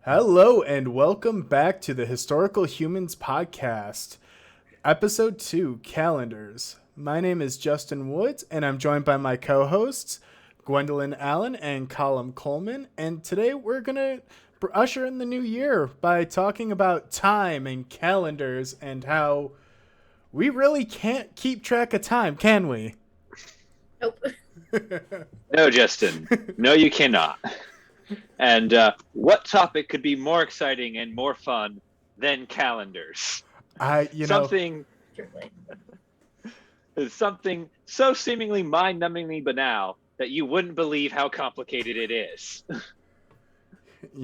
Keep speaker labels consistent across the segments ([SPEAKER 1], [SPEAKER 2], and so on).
[SPEAKER 1] Hello and welcome back to the Historical Humans Podcast, Episode 2, Calendars. My name is Justin Woods and I'm joined by my co-hosts, Gwendolyn Allen and Colum Coleman, and today we're going to usher in the new year by talking about time and calendars and how we really can't keep track of time, can we?
[SPEAKER 2] Nope.
[SPEAKER 3] No, Justin. No, you cannot. And what topic could be more exciting and more fun than calendars? Something so seemingly mind-numbingly banal that you wouldn't believe how complicated it is.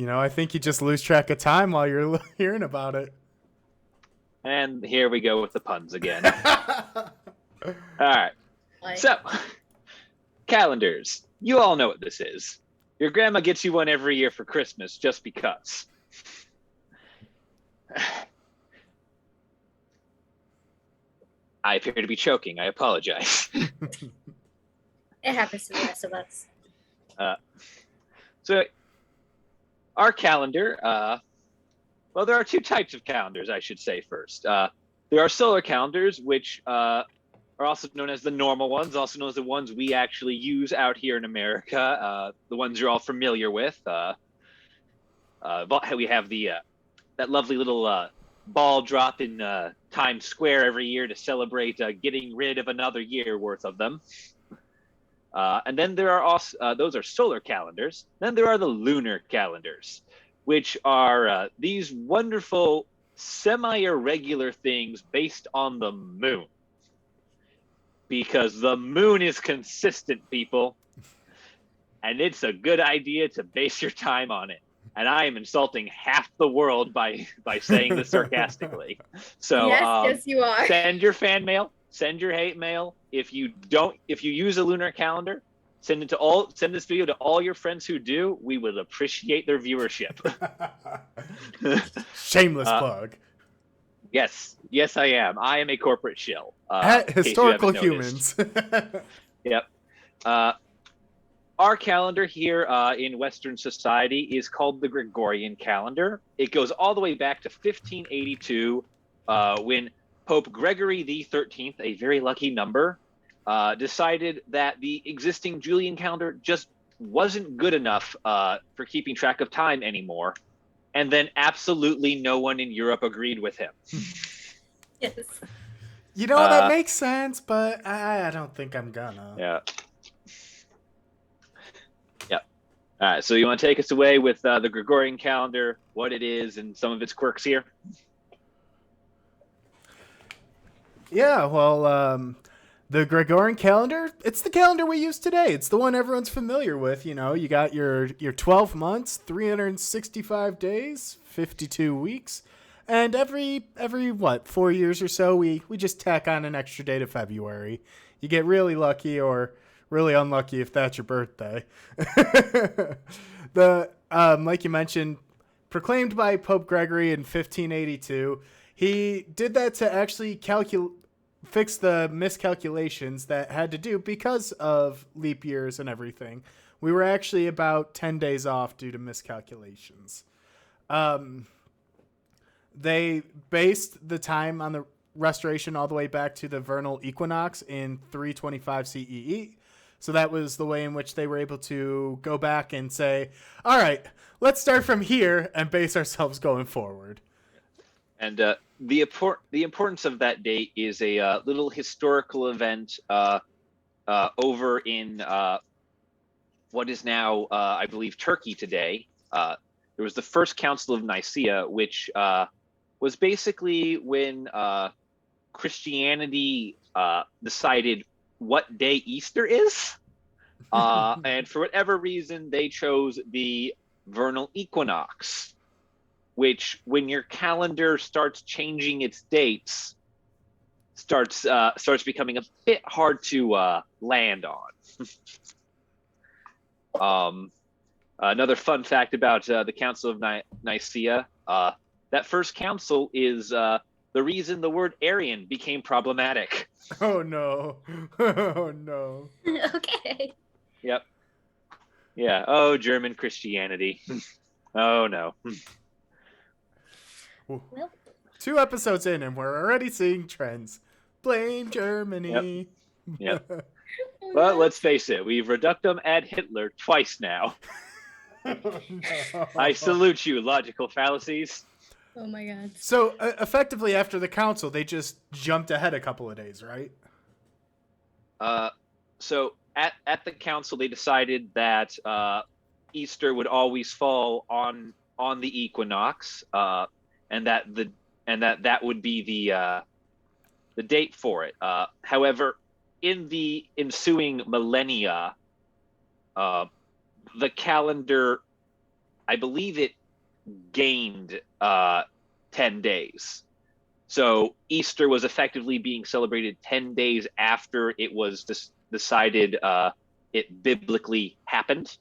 [SPEAKER 1] I think you just lose track of time while you're hearing about it.
[SPEAKER 3] And here we go with the puns again. All right. So, calendars. You all know what this is. Your grandma gets you one every year for Christmas just because. I appear to be choking. I apologize.
[SPEAKER 2] It happens to the rest of us.
[SPEAKER 3] So, our calendar, well, there are two types of calendars, I should say first. There are solar calendars, which are also known as the normal ones, also known as the ones we actually use out here in America, the ones you're all familiar with. We have that lovely little ball drop in Times Square every year to celebrate getting rid of another year worth of them. And then there are also, those are solar calendars. Then there are the lunar calendars, which are these wonderful semi-irregular things based on the moon. Because the moon is consistent, people. And it's a good idea to base your time on it. And I am insulting half the world by saying this sarcastically. So
[SPEAKER 2] yes, you are.
[SPEAKER 3] Send your fan mail, send your hate mail. If you use a lunar calendar, send this video to all your friends who do. We would appreciate their viewership.
[SPEAKER 1] Shameless plug.
[SPEAKER 3] Yes, I am. I am a corporate shill.
[SPEAKER 1] At Historical Humans.
[SPEAKER 3] Yep. Our calendar here in Western society is called the Gregorian Calendar. It goes all the way back to 1582 when Pope Gregory XIII, a very lucky number, decided that the existing Julian calendar just wasn't good enough for keeping track of time anymore. And then absolutely no one in Europe agreed with him.
[SPEAKER 2] Yes.
[SPEAKER 1] That makes sense, but I don't think I'm gonna.
[SPEAKER 3] Yeah. All right, so you want to take us away with the Gregorian calendar, what it is, and some of its quirks here?
[SPEAKER 1] Yeah, well, the Gregorian calendar, it's the calendar we use today. It's the one everyone's familiar with. You got your 12 months, 365 days, 52 weeks. And every 4 years or so, we just tack on an extra day to February. You get really lucky or really unlucky if that's your birthday. Like you mentioned, proclaimed by Pope Gregory in 1582, he did that to actually fix the miscalculations that had to do because of leap years and everything. We were actually about 10 days off due to miscalculations. They based the time on the restoration all the way back to the vernal equinox in 325 CEE. So that was the way in which they were able to go back and say, all right, let's start from here and base ourselves going forward.
[SPEAKER 3] And the importance of that date is a little historical event over in what is now, I believe, Turkey today. There was the First Council of Nicaea, which was basically when Christianity decided what day Easter is. And for whatever reason, they chose the vernal equinox, which when your calendar starts changing its dates, starts becoming a bit hard to land on. Another fun fact about the Council of Nicaea, that first council is the reason the word Aryan became problematic.
[SPEAKER 1] Oh no. Oh no.
[SPEAKER 2] Okay.
[SPEAKER 3] Yep. Yeah. Oh, German Christianity. Oh no.
[SPEAKER 2] Well,
[SPEAKER 1] 2 episodes in, and we're already seeing trends. Blame Germany.
[SPEAKER 3] Yep. Well, let's face it. We've reductum ad Hitler twice now.
[SPEAKER 1] Oh, no.
[SPEAKER 3] I salute you, logical fallacies.
[SPEAKER 2] Oh my god.
[SPEAKER 1] So effectively, after the council, they just jumped ahead a couple of days, right?
[SPEAKER 3] So at the council, they decided that Easter would always fall on the equinox, and that would be the date for it. However, in the ensuing millennia, the calendar, I believe it gained 10 days. So Easter was effectively being celebrated 10 days after it was decided it biblically happened,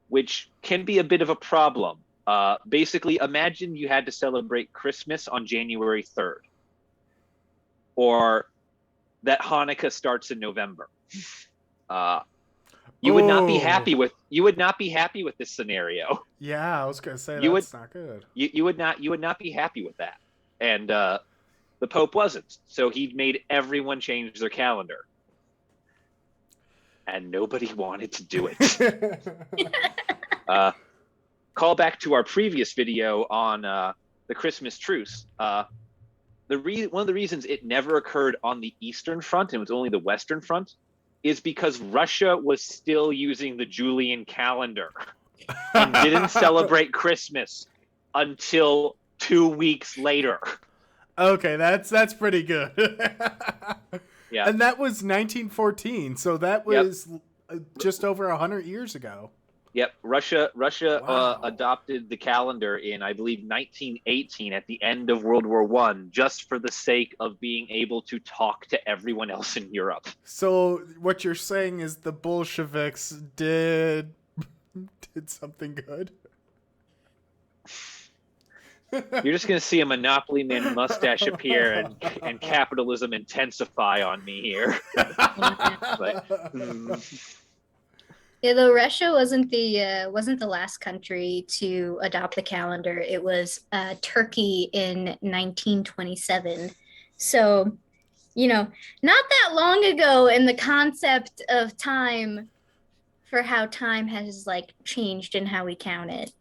[SPEAKER 3] which can be a bit of a problem. Basically, imagine you had to celebrate Christmas on January 3rd, or that Hanukkah starts in November. You would not be happy with this scenario.
[SPEAKER 1] Yeah, I was gonna say
[SPEAKER 3] You
[SPEAKER 1] that's not good.
[SPEAKER 3] You would not be happy with that. And the Pope wasn't. So he made everyone change their calendar. And nobody wanted to do it. Call back to our previous video on the Christmas truce. One of the reasons it never occurred on the Eastern Front and it was only the Western Front is because Russia was still using the Julian calendar and didn't celebrate Christmas until 2 weeks later.
[SPEAKER 1] Okay, that's pretty good.
[SPEAKER 3] Yeah.
[SPEAKER 1] And that was 1914, so that was just over 100 years ago.
[SPEAKER 3] Yep, Russia
[SPEAKER 1] Wow.
[SPEAKER 3] adopted the calendar in, I believe, 1918 at the end of World War One, just for the sake of being able to talk to everyone else in Europe.
[SPEAKER 1] So what you're saying is the Bolsheviks did something good?
[SPEAKER 3] You're just going to see a Monopoly Man mustache appear and capitalism intensify on me here.
[SPEAKER 2] Yeah, though Russia wasn't the last country to adopt the calendar. It was Turkey in 1927. So, not that long ago in the concept of time for how time has changed and how we count it.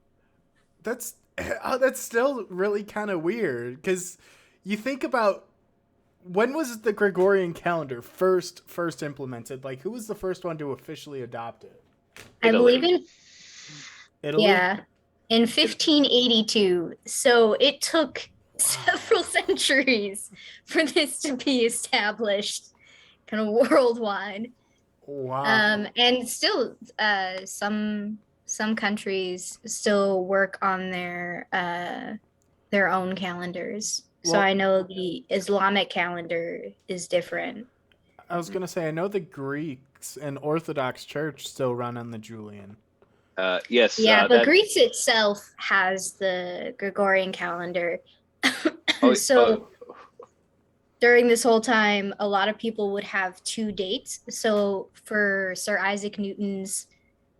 [SPEAKER 1] That's still really kind of weird because you think about when was the Gregorian calendar first implemented? Like, who was the first one to officially adopt it?
[SPEAKER 3] Italy.
[SPEAKER 2] I believe in
[SPEAKER 1] Italy?
[SPEAKER 2] Yeah, in 1582. So it took several centuries for this to be established kind of worldwide.
[SPEAKER 1] Wow.
[SPEAKER 2] And still some countries still work on their own calendars. So
[SPEAKER 1] Well-
[SPEAKER 2] I know the Islamic calendar is different.
[SPEAKER 1] I was going to say, I know the Greeks and Orthodox Church still run on the Julian.
[SPEAKER 3] Yes.
[SPEAKER 2] Yeah, but Greece itself has the Gregorian calendar. During this whole time, a lot of people would have 2 dates. So for Sir Isaac Newton's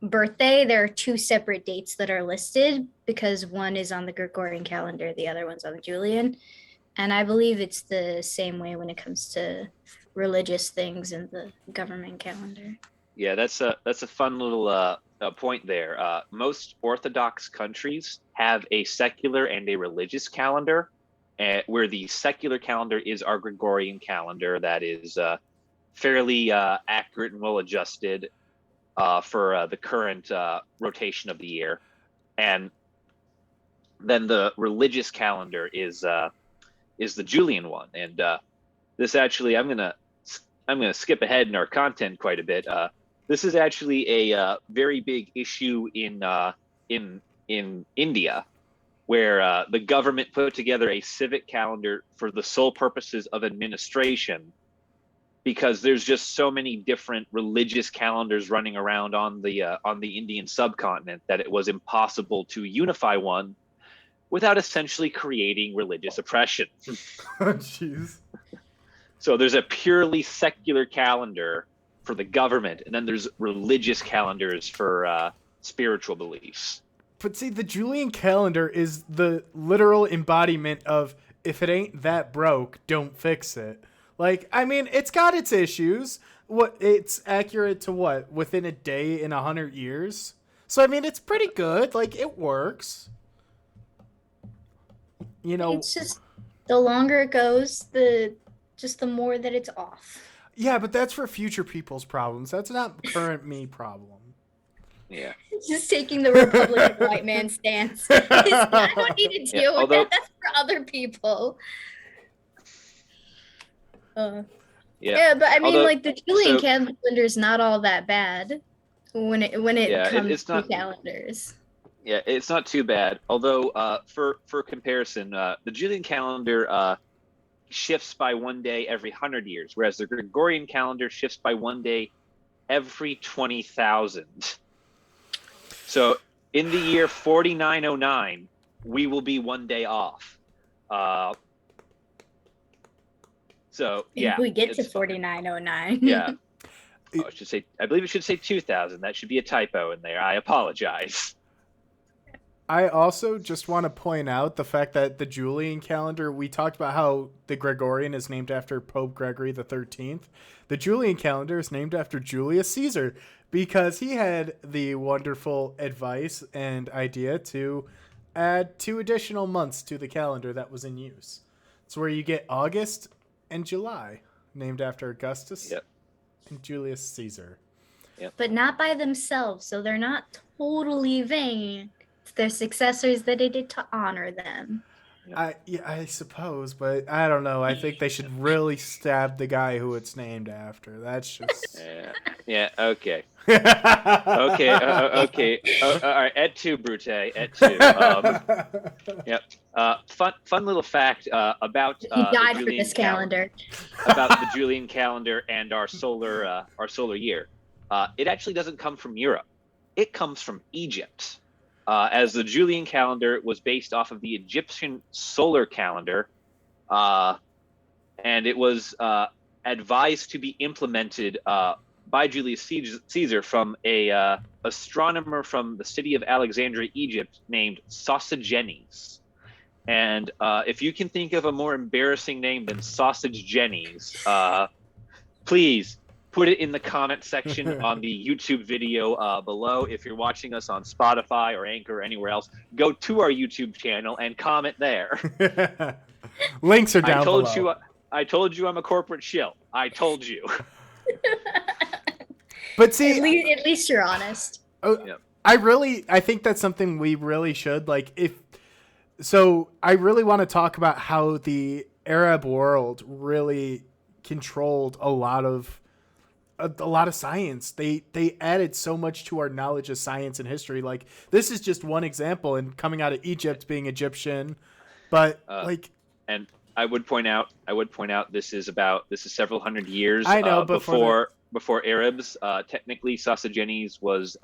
[SPEAKER 2] birthday, there are 2 separate dates that are listed because one is on the Gregorian calendar, the other one's on the Julian. And I believe it's the same way when it comes to religious things in the government calendar.
[SPEAKER 3] Yeah, that's a fun little point there. Most Orthodox countries have a secular and a religious calendar, where the secular calendar is our Gregorian calendar that is fairly accurate and well adjusted for the current rotation of the year, and then the religious calendar is the Julian one. And this actually, I'm gonna skip ahead in our content quite a bit. This is actually a very big issue in India, where the government put together a civic calendar for the sole purposes of administration, because there's just so many different religious calendars running around on the Indian subcontinent that it was impossible to unify one without essentially creating religious oppression.
[SPEAKER 1] Oh, jeez.
[SPEAKER 3] So there's a purely secular calendar for the government, and then there's religious calendars for spiritual beliefs.
[SPEAKER 1] But see, the Julian calendar is the literal embodiment of if it ain't that broke, don't fix it. Like, I mean, it's got its issues. It's accurate to what? Within a day in 100 years? So, I mean, it's pretty good. Like, it works. You know.
[SPEAKER 2] It's just the longer it goes, the more that it's off.
[SPEAKER 1] Yeah, but that's for future people's problems. That's not current me problem.
[SPEAKER 3] Yeah.
[SPEAKER 2] Just taking the Republican white man stance. I don't need to deal with that. That's for other people. Yeah, but I mean, like, the Julian calendar is not all that bad when it comes to calendars.
[SPEAKER 3] Yeah, it's not too bad. Although, for comparison, the Julian calendar shifts by 1 day every 100 years, whereas the Gregorian calendar shifts by 1 day every 20,000. So in the year 4909, we will be 1 day off. So yeah,
[SPEAKER 2] if we get to 4909.
[SPEAKER 3] Yeah. I believe it should say 2000. That should be a typo in there. I apologize.
[SPEAKER 1] I also just want to point out the fact that the Julian calendar, we talked about how the Gregorian is named after Pope Gregory the 13th. The Julian calendar is named after Julius Caesar because he had the wonderful advice and idea to add 2 additional months to the calendar that was in use. It's where you get August and July, named after Augustus and Julius Caesar.
[SPEAKER 3] Yep.
[SPEAKER 2] But not by themselves, so they're not totally vain. It's their successors that they did to honor them.
[SPEAKER 1] I suppose, but I don't know. I think they should really stab the guy who it's named after. That's just...
[SPEAKER 3] Okay. Okay. All right, et tu, Brute, et tu. Yep. Fun little fact about
[SPEAKER 2] he died
[SPEAKER 3] the
[SPEAKER 2] for this calendar.
[SPEAKER 3] About the Julian calendar and our solar year. It actually doesn't come from Europe. It comes from Egypt. As the Julian calendar was based off of the Egyptian solar calendar, and it was advised to be implemented by Julius Caesar from a astronomer from the city of Alexandria, Egypt, named Sosigenes. And if you can think of a more embarrassing name than Sosigenes, please put it in the comment section on the YouTube video below. If you're watching us on Spotify or Anchor or anywhere else, go to our YouTube channel and comment there.
[SPEAKER 1] Links are down below.
[SPEAKER 3] I told you I'm a corporate shill. I told you.
[SPEAKER 1] But see,
[SPEAKER 2] at least you're honest.
[SPEAKER 1] I think that's something we really should I really want to talk about how the Arab world really controlled a lot of science. They added so much to our knowledge of science and history. Like, this is just one example, and coming out of Egypt, being Egyptian, but
[SPEAKER 3] and I would point out this is several hundred years before Arabs. Technically, Sosigenes was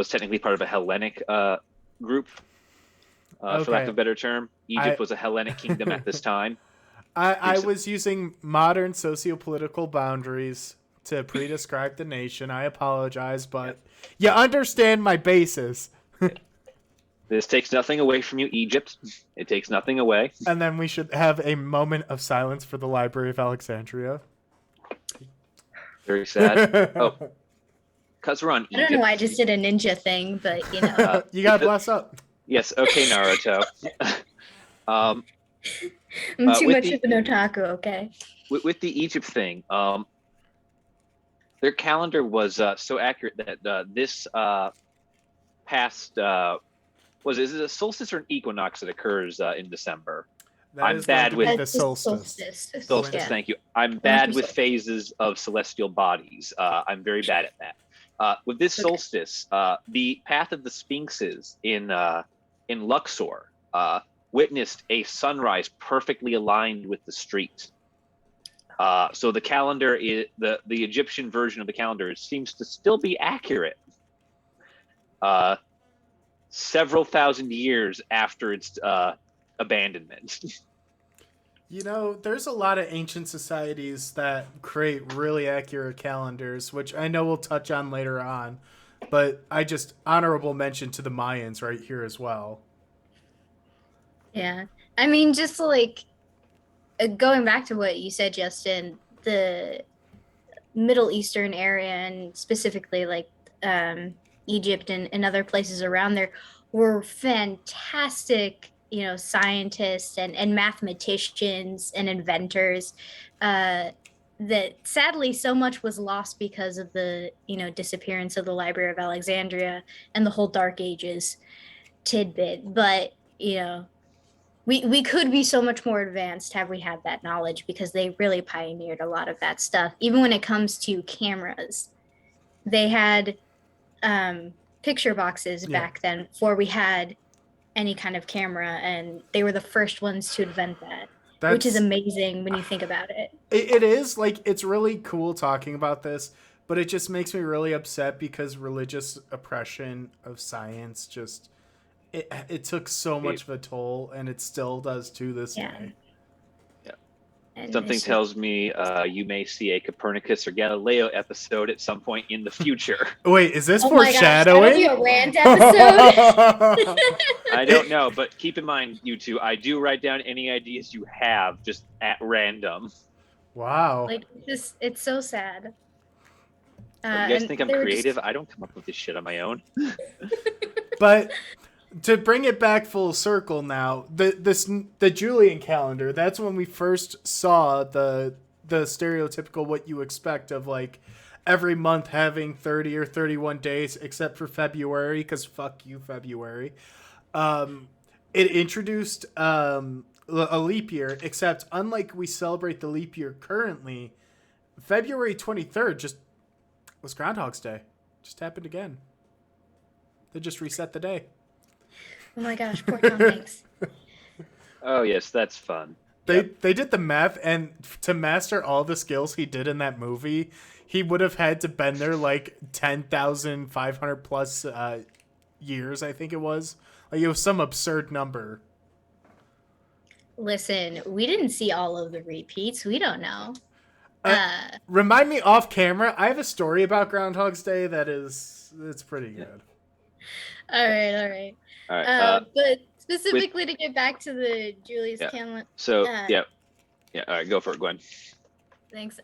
[SPEAKER 3] technically part of a Hellenic group, for lack of a better term. Egypt was a Hellenic kingdom at this time.
[SPEAKER 1] I was using modern sociopolitical boundaries to pre-describe the nation. I apologize, but you understand my basis.
[SPEAKER 3] This takes nothing away from you, Egypt. It takes nothing away.
[SPEAKER 1] And then we should have a moment of silence for the Library of Alexandria.
[SPEAKER 3] Very sad. Oh, because we're on Egypt.
[SPEAKER 2] I don't know why I just did a ninja thing, but you know.
[SPEAKER 1] You gotta bless up.
[SPEAKER 3] Yes, okay, Naruto.
[SPEAKER 2] I'm too much of an otaku, okay?
[SPEAKER 3] With the Egypt thing, their calendar was so accurate that this past... is it a solstice or an equinox that occurs in December? I'm bad with
[SPEAKER 1] the solstice.
[SPEAKER 3] Solstice, thank you. I'm bad with phases of celestial bodies. I'm very bad at that. With this solstice, the path of the Sphinxes in Luxor witnessed a sunrise perfectly aligned with the street. So the calendar, the Egyptian version of the calendar, seems to still be accurate. Several thousand years after its abandonment.
[SPEAKER 1] You know, there's a lot of ancient societies that create really accurate calendars, which I know we'll touch on later on. But I just honorable mention to the Mayans right here as well.
[SPEAKER 2] Yeah. I mean, just like going back to what you said, Justin, the Middle Eastern area and specifically like Egypt and other places around there were fantastic, scientists and mathematicians and inventors. That sadly so much was lost because of the disappearance of the Library of Alexandria and the whole Dark Ages tidbit. But we could be so much more advanced had we had that knowledge because they really pioneered a lot of that stuff. Even when it comes to cameras, they had picture boxes back then before we had any kind of camera, and they were the first ones to invent that, which is amazing when you think about it.
[SPEAKER 1] It is, like, it's really cool talking about this, but it just makes me really upset because religious oppression of science just it took so much of a toll, and it still does to this day.
[SPEAKER 3] And something tells me you may see a Copernicus or Galileo episode at some point in the future.
[SPEAKER 1] Wait, is this foreshadowing?
[SPEAKER 2] That'll be a rant episode.
[SPEAKER 3] I don't know, but keep in mind, you two, I do write down any ideas you have just at random.
[SPEAKER 1] Wow.
[SPEAKER 2] Like, it's so sad.
[SPEAKER 3] You guys think I'm creative? I don't come up with this shit on my own.
[SPEAKER 1] But to bring it back full circle now, the Julian calendar, that's when we first saw the stereotypical what you expect of like every month having 30 or 31 days except for February, because fuck you, February. It introduced a leap year, except unlike we celebrate the leap year currently, February 23rd just was Groundhog's Day. Just happened again. They just reset the day.
[SPEAKER 2] Oh my gosh, poor Tom Hanks.
[SPEAKER 3] Oh yes, that's fun.
[SPEAKER 1] They did the math, and to master all the skills he did in that movie, he would have had to been there like 10,500 plus years, I think it was. Like, it was some absurd number.
[SPEAKER 2] Listen, we didn't see all of the repeats. We don't know.
[SPEAKER 1] Remind me off camera. I have a story about Groundhog's Day it's pretty good.
[SPEAKER 2] All right. But specifically to get back to the Julius Calendar.
[SPEAKER 3] So yeah. All right, go for it, Gwen.
[SPEAKER 2] Thanks.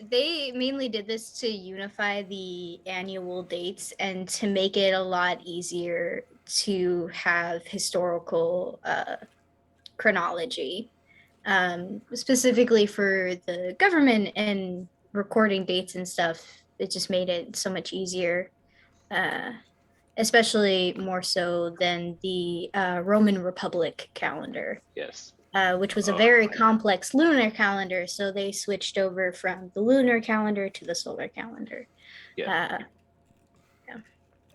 [SPEAKER 2] They mainly did this to unify the annual dates and to make it a lot easier to have historical chronology, specifically for the government and recording dates and stuff. It just made it so much easier. Especially more so than the Roman Republic calendar.
[SPEAKER 3] Yes.
[SPEAKER 2] Which was a very complex lunar calendar, so they switched over from the lunar calendar to the solar calendar.
[SPEAKER 3] Yeah.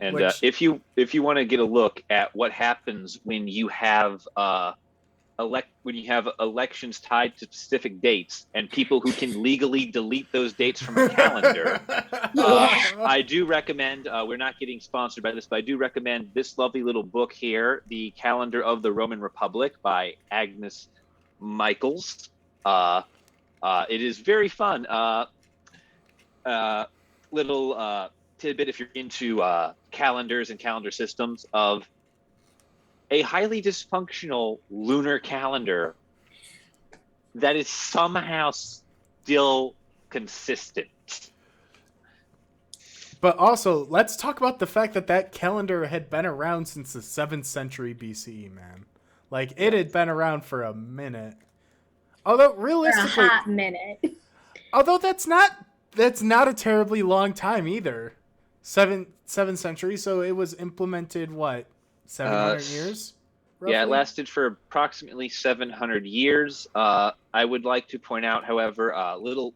[SPEAKER 3] And if you want to get a look at what happens when you have elections tied to specific dates and people who can legally delete those dates from a calendar, I do recommend, we're not getting sponsored by this, but I do recommend this lovely little book here, The Calendar of the Roman Republic by Agnes Michaels. It is very fun. Little tidbit if you're into calendars and calendar systems of a highly dysfunctional lunar calendar that is somehow still consistent.
[SPEAKER 1] But also, let's talk about the fact that calendar had been around since the 7th century BCE, man. Like, it had been around for a minute. Although, realistically...
[SPEAKER 2] For a hot minute.
[SPEAKER 1] Although, that's not a terribly long time, either. 7th century, so it was implemented, what, 700 years? Roughly?
[SPEAKER 3] Yeah, it lasted for approximately 700 years. I would like to point out, however, a little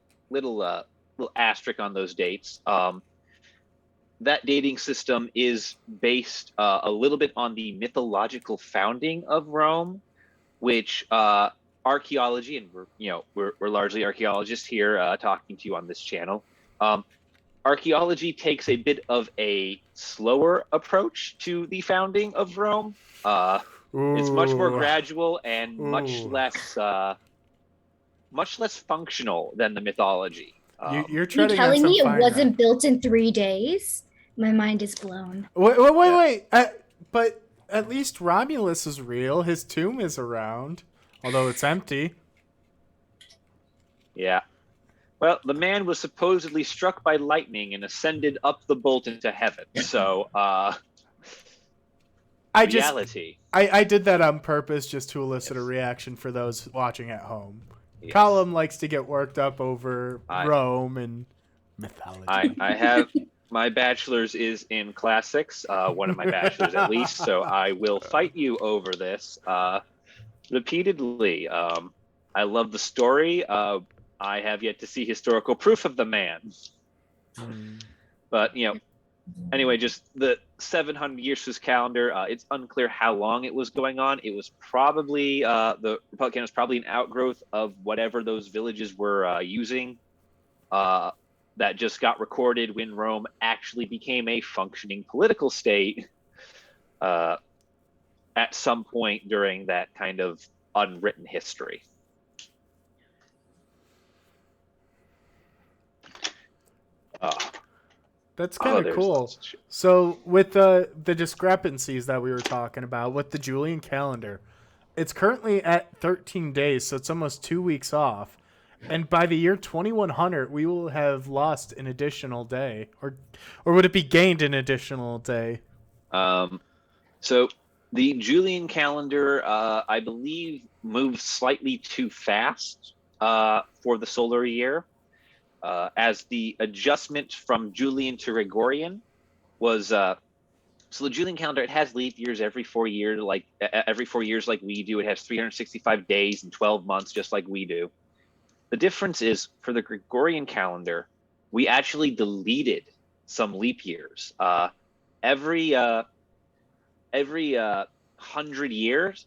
[SPEAKER 3] asterisk on those dates. That dating system is based a little bit on the mythological founding of Rome, which archaeology, and we're largely archaeologists here talking to you on this channel. Archaeology takes a bit of a slower approach to the founding of Rome. It's much more gradual and much less much less functional than the mythology.
[SPEAKER 1] You're
[SPEAKER 2] Are you
[SPEAKER 1] treading on
[SPEAKER 2] telling
[SPEAKER 1] some
[SPEAKER 2] me it
[SPEAKER 1] fine
[SPEAKER 2] wasn't
[SPEAKER 1] line.
[SPEAKER 2] built in 3 days? My mind is blown.
[SPEAKER 1] Wait. But at least Romulus is real. His tomb is around, although it's empty.
[SPEAKER 3] Yeah. Well, the man was supposedly struck by lightning and ascended up the bolt into heaven. So, reality.
[SPEAKER 1] I did that on purpose just to elicit a reaction for those watching at home.
[SPEAKER 3] Yes.
[SPEAKER 1] Colum likes to get worked up over
[SPEAKER 3] I-
[SPEAKER 1] Rome and mythology.
[SPEAKER 3] I have my bachelor's is in classics, one of my bachelors at least. So I will fight you over this repeatedly. I love the story. I have yet to see historical proof of the man. But, anyway, just the 700 years to his calendar. It's unclear how long it was going on. It was probably, the Republic calendar was probably an outgrowth of whatever those villages were using. That just got recorded when Rome actually became a functioning political state at some point during that kind of unwritten history.
[SPEAKER 1] That's kind of
[SPEAKER 3] there's
[SPEAKER 1] cool.
[SPEAKER 3] lots of shit.
[SPEAKER 1] So with the discrepancies that we were talking about with the Julian calendar, it's currently at 13 days, so it's almost 2 weeks off. And by the year 2100, we will have lost an additional day, or would it be gained an additional day?
[SPEAKER 3] So the Julian calendar, I believe, moves slightly too fast for the solar year, as the adjustment from Julian to Gregorian was. So the Julian calendar, it has leap years every 4 years, like we do. It has 365 days and 12 months, just like we do. The difference is for the Gregorian calendar, we actually deleted some leap years. Every 100 years,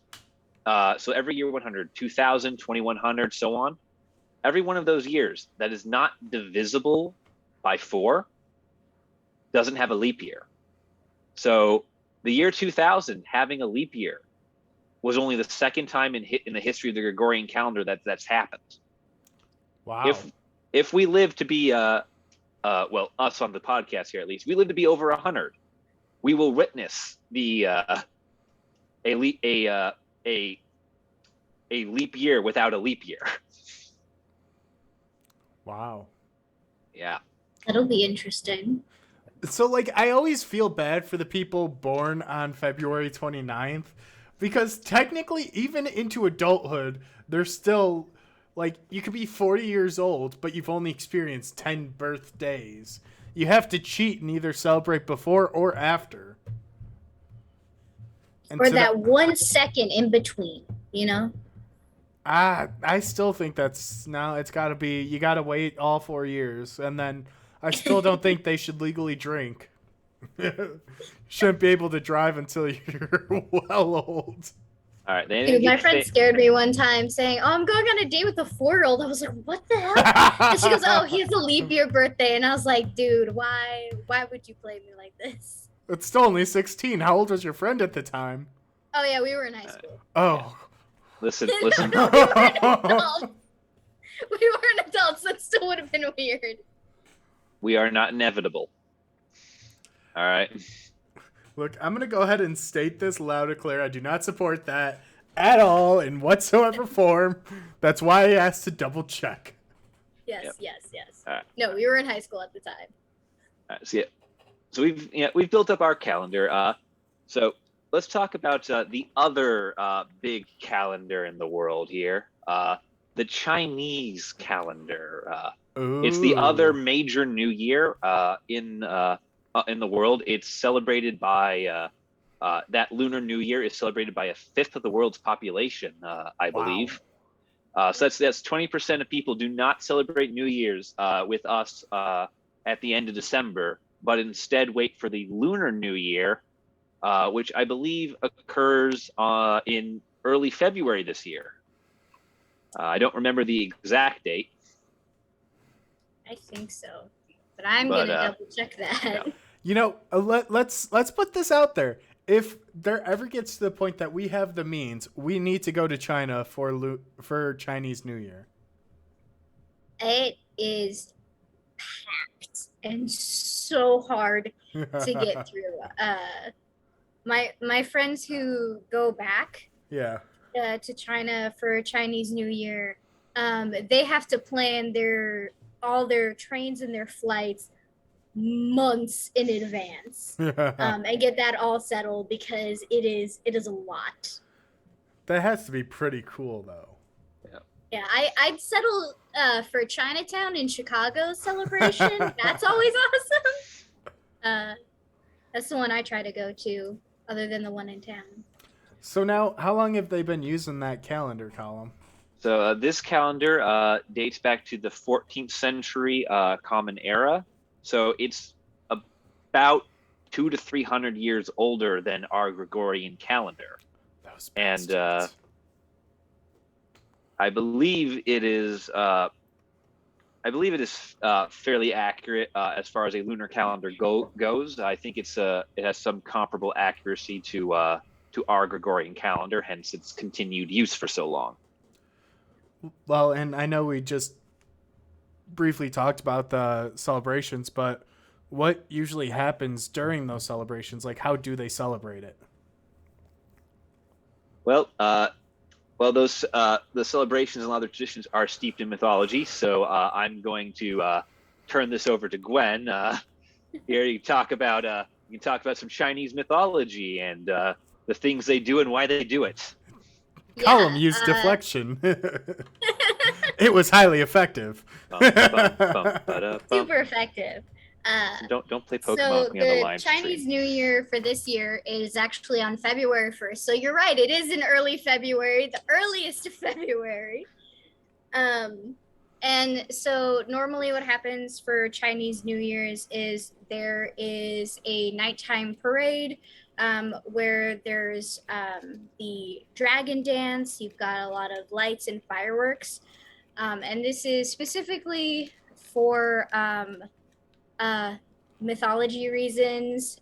[SPEAKER 3] so every year 100, 2000, 2100, so on. Every one of those years that is not divisible by 4 doesn't have a leap year. So the year 2000 having a leap year was only the second time in the history of the Gregorian calendar that's happened.
[SPEAKER 1] Wow.
[SPEAKER 3] If we live to be well, us on the podcast here at least, we live to be over 100, we will witness the a leap year without a leap year.
[SPEAKER 1] Wow.
[SPEAKER 3] Yeah.
[SPEAKER 2] That'll be interesting.
[SPEAKER 1] So, like, I always feel bad for the people born on February 29th because technically, even into adulthood, they're still, like, you could be 40 years old, but you've only experienced 10 birthdays. You have to cheat and either celebrate before or after. And
[SPEAKER 2] Or
[SPEAKER 1] so
[SPEAKER 2] that 1 second in between,
[SPEAKER 1] I still think it's got to be, you got to wait all 4 years. And then I still don't think they should legally drink. Shouldn't be able to drive until you're well old.
[SPEAKER 3] All right.
[SPEAKER 2] Dude, my friend scared me one time saying, "Oh, I'm going on a date with a 4-year-old." I was like, "What the hell?" And she goes, "Oh, he has a leap year birthday." And I was like, "Dude, why would you play me like this?"
[SPEAKER 1] It's still only 16. How old was your friend at the time?
[SPEAKER 2] Oh yeah, we were in high school.
[SPEAKER 1] Oh.
[SPEAKER 3] Listen.
[SPEAKER 2] No, we weren't adults. We weren't adults. That still would have been weird.
[SPEAKER 3] We are not inevitable. All right.
[SPEAKER 1] Look, I'm going to go ahead and state this loud and clear. I do not support that at all in whatsoever form. That's why I asked to double check.
[SPEAKER 2] Yes.
[SPEAKER 3] Right.
[SPEAKER 2] No, we were in high school at the time.
[SPEAKER 3] All right, so we've built up our calendar. So let's talk about the other big calendar in the world here, the Chinese calendar. It's the other major new year in the world. It's celebrated by that Lunar New Year is celebrated by 1/5 of the world's population, I believe. So that's 20% of people do not celebrate New Year's with us at the end of December, but instead wait for the Lunar New Year, which I believe occurs in early February this year. I don't remember the exact date.
[SPEAKER 2] I think so, but I'm gonna double check that.
[SPEAKER 1] Yeah. Let's put this out there. If there ever gets to the point that we have the means, we need to go to China for Chinese New Year.
[SPEAKER 2] It is packed and so hard to get through. My friends who go back
[SPEAKER 1] Yeah.
[SPEAKER 2] to China for Chinese New Year, they have to plan all their trains and their flights months in advance, and get that all settled because it is a lot.
[SPEAKER 1] That has to be pretty cool, though.
[SPEAKER 2] Yeah, I'd settle for Chinatown in Chicago celebration. That's always awesome. That's the one I try to go to, other than the one in town.
[SPEAKER 1] So now, how long have they been using that calendar column?
[SPEAKER 3] So this calendar dates back to the 14th century Common Era. So it's about 200 to 300 years older than our Gregorian calendar. And I believe it is fairly accurate as far as a lunar calendar goes. I think it has some comparable accuracy to our Gregorian calendar, hence its continued use for so long.
[SPEAKER 1] Well, and I know we just briefly talked about the celebrations, but what usually happens during those celebrations? Like, how do they celebrate it?
[SPEAKER 3] Well, those the celebrations and other traditions are steeped in mythology. So I'm going to turn this over to Gwen. Here you talk about some Chinese mythology and the things they do and why they do it.
[SPEAKER 1] Colum used deflection. It was highly effective.
[SPEAKER 2] Super effective.
[SPEAKER 3] Don't play Pokemon with me on the live stream.
[SPEAKER 2] So the Chinese New Year for this year is actually on February 1st. So you're right, it is in early February, the earliest of February. And so normally what happens for Chinese New Year's is there is a nighttime parade where there's the dragon dance. You've got a lot of lights and fireworks. And this is specifically for mythology reasons.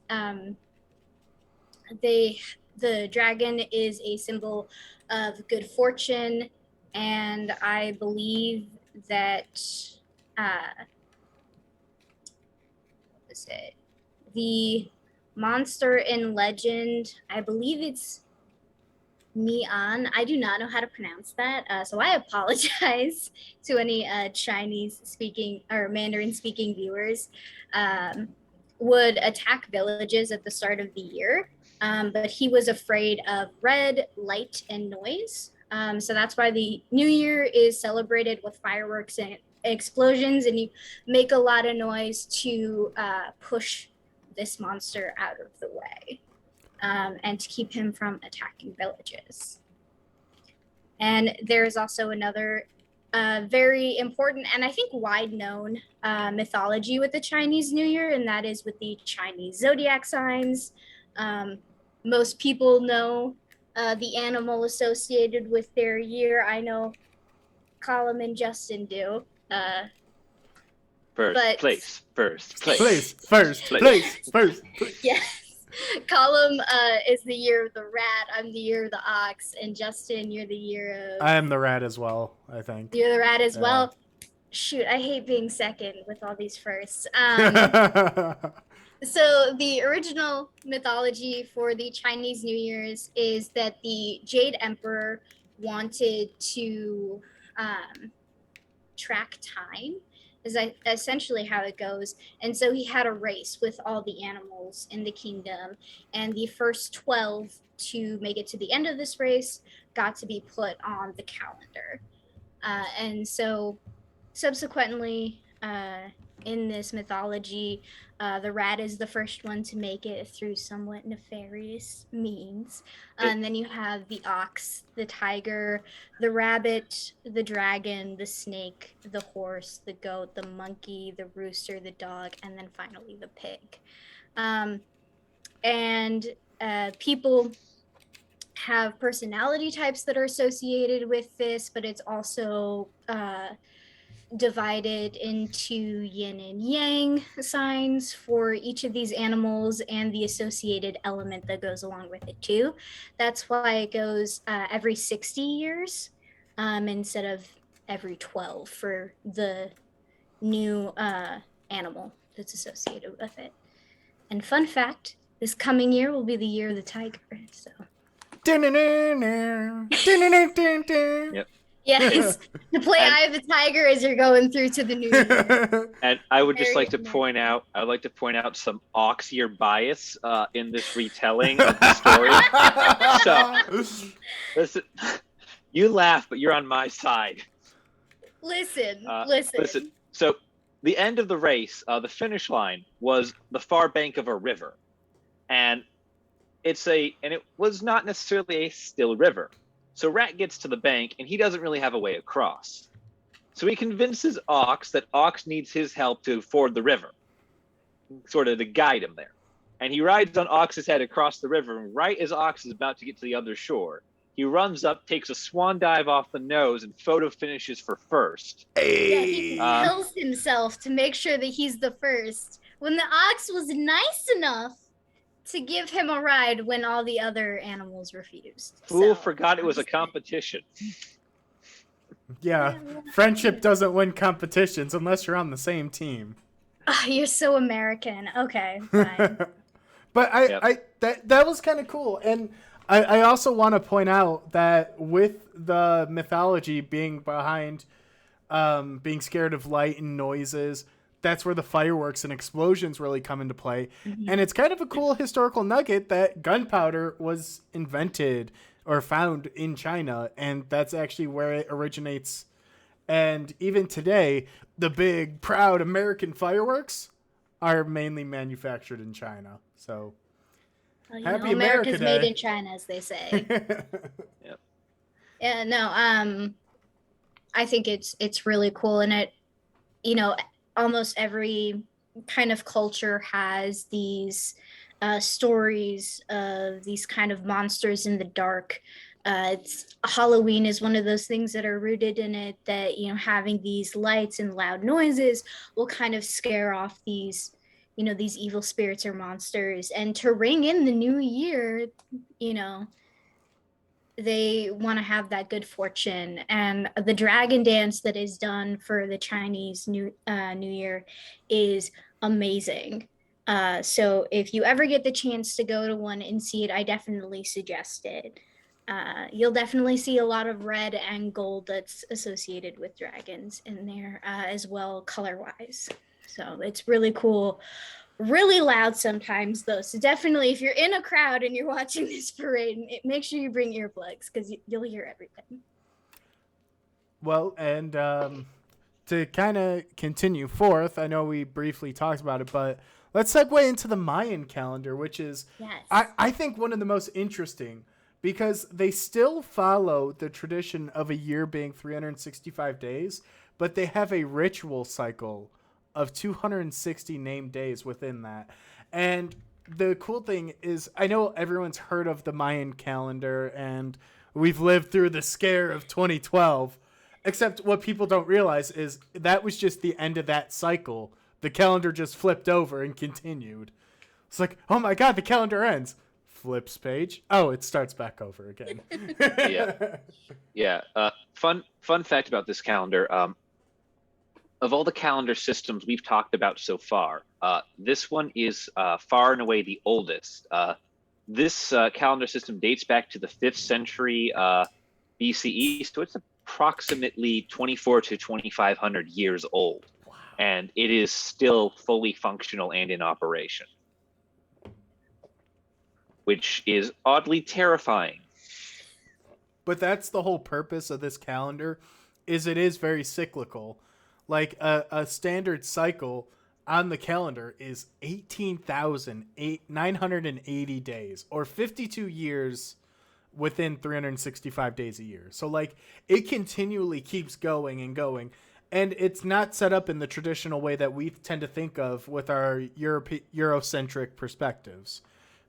[SPEAKER 2] The dragon is a symbol of good fortune, and I believe that what was it? The monster in legend, I believe it's Mian. I do not know how to pronounce that, so I apologize to any Chinese speaking or Mandarin speaking viewers. Would attack villages at the start of the year, but he was afraid of red, light, and noise. So that's why the New Year is celebrated with fireworks and explosions, and you make a lot of noise to push this monster out of the way. And to keep him from attacking villages. And there's also another very important and I think wide known mythology with the Chinese New Year, and that is with the Chinese zodiac signs. Most people know the animal associated with their year. I know Colum and Justin do.
[SPEAKER 3] First place.
[SPEAKER 2] Yes. Colum is the year of the rat. I'm the year of the ox, and Justin, you're the year of.
[SPEAKER 1] I am the rat as well, I think.
[SPEAKER 2] You're the rat as well. Shoot, I hate being second with all these firsts. So the original mythology for the Chinese New Year's is that the Jade Emperor wanted to track time. Is essentially how it goes. And so he had a race with all the animals in the kingdom, and the first 12 to make it to the end of this race got to be put on the calendar. And so subsequently in this mythology, the rat is the first one to make it through somewhat nefarious means. And then you have the ox, the tiger, the rabbit, the dragon, the snake, the horse, the goat, the monkey, the rooster, the dog, and then finally the pig. And people have personality types that are associated with this, but it's also divided into yin and yang signs for each of these animals and the associated element that goes along with it too. That's why it goes every 60 years instead of every 12 for the new animal that's associated with it. And fun fact, this coming year will be the year of the tiger. So.
[SPEAKER 3] Yep.
[SPEAKER 2] Yes, to play Eye of the Tiger as you're going through to the new year.
[SPEAKER 3] And I would just like to point out, some ox year bias in this retelling of the story. So, listen, you laugh, but you're on my side.
[SPEAKER 2] Listen.
[SPEAKER 3] So, the end of the race, the finish line was the far bank of a river, and it was not necessarily a still river. So Rat gets to the bank, and he doesn't really have a way across. So he convinces Ox that Ox needs his help to ford the river, sort of to guide him there. And he rides on Ox's head across the river, and right as Ox is about to get to the other shore, he runs up, takes a swan dive off the nose, and photo finishes for first.
[SPEAKER 2] Yeah, he kills himself to make sure that he's the first, when the Ox was nice enough to give him a ride when all the other animals refused.
[SPEAKER 3] Fool forgot it was a competition.
[SPEAKER 1] Yeah, friendship doesn't win competitions unless you're on the same team.
[SPEAKER 2] Oh, you're so American. Okay, fine.
[SPEAKER 1] But that was kind of cool. And I also want to point out that with the mythology being behind being scared of light and noises, that's where the fireworks and explosions really come into play. Mm-hmm. And it's kind of a cool historical nugget that gunpowder was invented or found in China, and that's actually where it originates. And even today, the big, proud American fireworks are mainly manufactured in China. So,
[SPEAKER 2] well, happy America's made in China, as they say.
[SPEAKER 3] Yep.
[SPEAKER 2] Yeah, no, I think it's really cool, and it, almost every kind of culture has these stories of these kind of monsters in the dark. Halloween is one of those things that are rooted in it, that, having these lights and loud noises will kind of scare off these, these evil spirits or monsters. And to ring in the new year, they want to have that good fortune. And the dragon dance that is done for the Chinese New Year is amazing. So if you ever get the chance to go to one and see it, I definitely suggest it. You'll definitely see a lot of red and gold that's associated with dragons in there as well, color-wise. So it's really cool. Really loud sometimes, though. So definitely, if you're in a crowd and you're watching this parade, make sure you bring earplugs, because you'll hear everything.
[SPEAKER 1] Well, and to kind of continue forth, I know we briefly talked about it, but let's segue into the Mayan calendar, which is,
[SPEAKER 2] yes,
[SPEAKER 1] I think, one of the most interesting, because they still follow the tradition of a year being 365 days, but they have a ritual cycle of 260 named days within that. And the cool thing is, I know everyone's heard of the Mayan calendar, and we've lived through the scare of 2012, except what people don't realize is that was just the end of that cycle. The calendar just flipped over and continued. It's like, oh my God, the calendar ends. Flips page. Oh, it starts back over again.
[SPEAKER 3] Yeah. Fun fact about this calendar. Of all the calendar systems we've talked about so far, this one is far and away the oldest. This calendar system dates back to the 5th century BCE, so it's approximately 24 to 2,500 years old. Wow. And it is still fully functional and in operation, which is oddly terrifying.
[SPEAKER 1] But that's the whole purpose of this calendar, is it is very cyclical. Like a standard cycle on the calendar is 18,980 days, or 52 years within 365 days a year. So like it continually keeps going and going. And it's not set up in the traditional way that we tend to think of with our Eurocentric perspectives,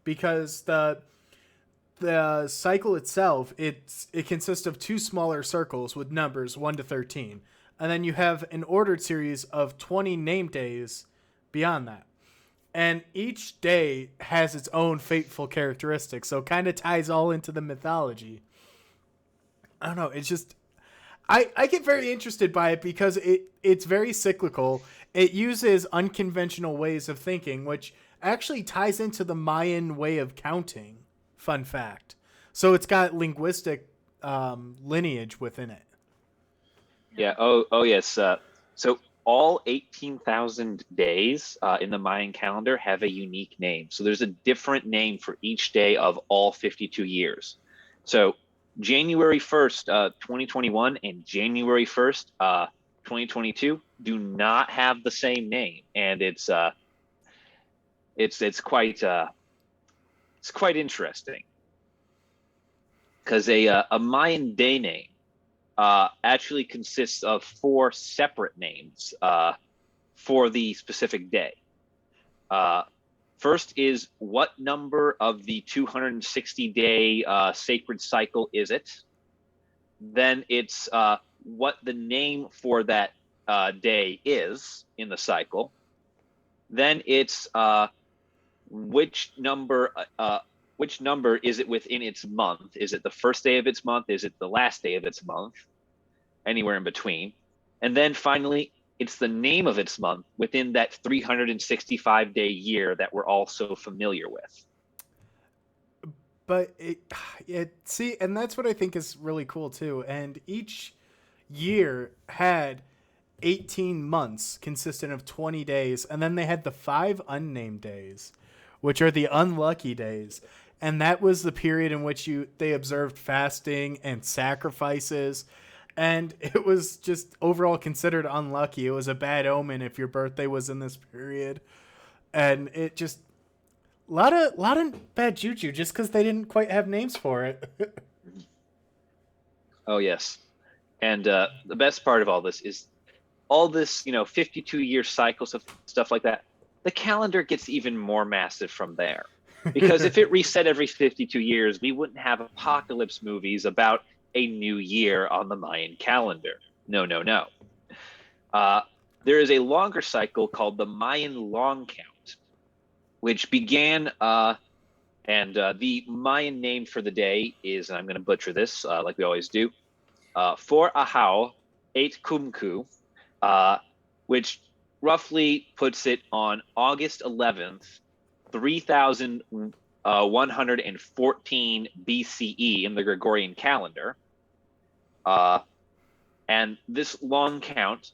[SPEAKER 1] because the cycle itself, it consists of 2 smaller circles with numbers 1 to 13. And then you have an ordered series of 20 name days beyond that. And each day has its own fateful characteristics. So it kind of ties all into the mythology. I don't know. It's just, I get very interested by it because it's very cyclical. It uses unconventional ways of thinking, which actually ties into the Mayan way of counting. Fun fact. So it's got linguistic lineage within it.
[SPEAKER 3] Yeah. Oh yes. So all 18,000 days in the Mayan calendar have a unique name. So there's a different name for each day of all 52 years. So January 1st, 2021 and January 1st, 2022 do not have the same name. And it's quite interesting because a Mayan day name actually consists of 4 separate names for the specific day. First is what number of the 260-day sacred cycle is it? Then it's what the name for that day is in the cycle. Then it's which number is it within its month? Is it the first day of its month? Is it the last day of its month? Anywhere in between. And then finally, it's the name of its month within that 365-day year that we're all so familiar with.
[SPEAKER 1] But see, and that's what I think is really cool too. And each year had 18 months consistent of 20 days, and then they had the 5 unnamed days, which are the unlucky days. And that was the period in which they observed fasting and sacrifices. And it was just overall considered unlucky. It was a bad omen if your birthday was in this period. And it just a lot of bad juju just because they didn't quite have names for it.
[SPEAKER 3] Oh yes. And the best part of all this is all this, 52-year cycles of stuff like that. The calendar gets even more massive from there. Because if it reset every 52 years, we wouldn't have apocalypse movies about a new year on the Mayan calendar. No. There is a longer cycle called the Mayan long count, which began, and the Mayan name for the day is, and I'm going to butcher this like we always do, 4 Ahau, 8 Kumku, which roughly puts it on August 11th, 3114 BCE in the Gregorian calendar. And this long count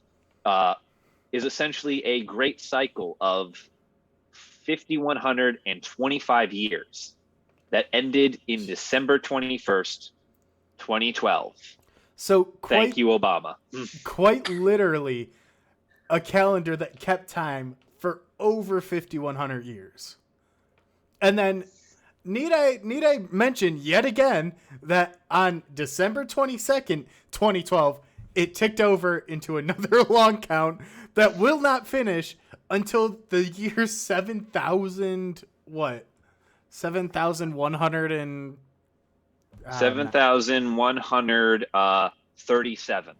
[SPEAKER 3] is essentially a great cycle of 5,125 years that ended in December 21st, 2012.
[SPEAKER 1] So
[SPEAKER 3] thank you, Obama.
[SPEAKER 1] Quite literally a calendar that kept time for over 5,100 years. And then need I mention yet again that on December 22nd, 2012, it ticked over into another long count that will not finish until the year 7,000 what? 7,100 and
[SPEAKER 3] 7,137.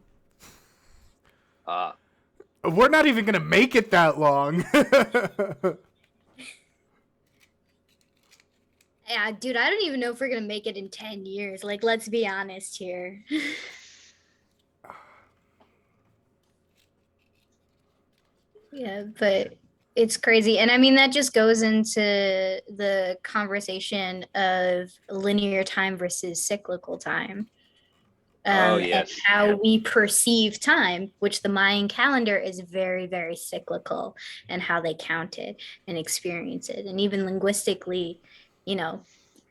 [SPEAKER 1] We're not even going to make it that long.
[SPEAKER 2] Yeah, dude, I don't even know if we're going to make it in 10 years. Like, let's be honest here. Yeah, but it's crazy. And I mean, that just goes into the conversation of linear time versus cyclical time.
[SPEAKER 3] Yes.
[SPEAKER 2] And how we perceive time, which the Mayan calendar is very, very cyclical, and how they count it and experience it. And even linguistically,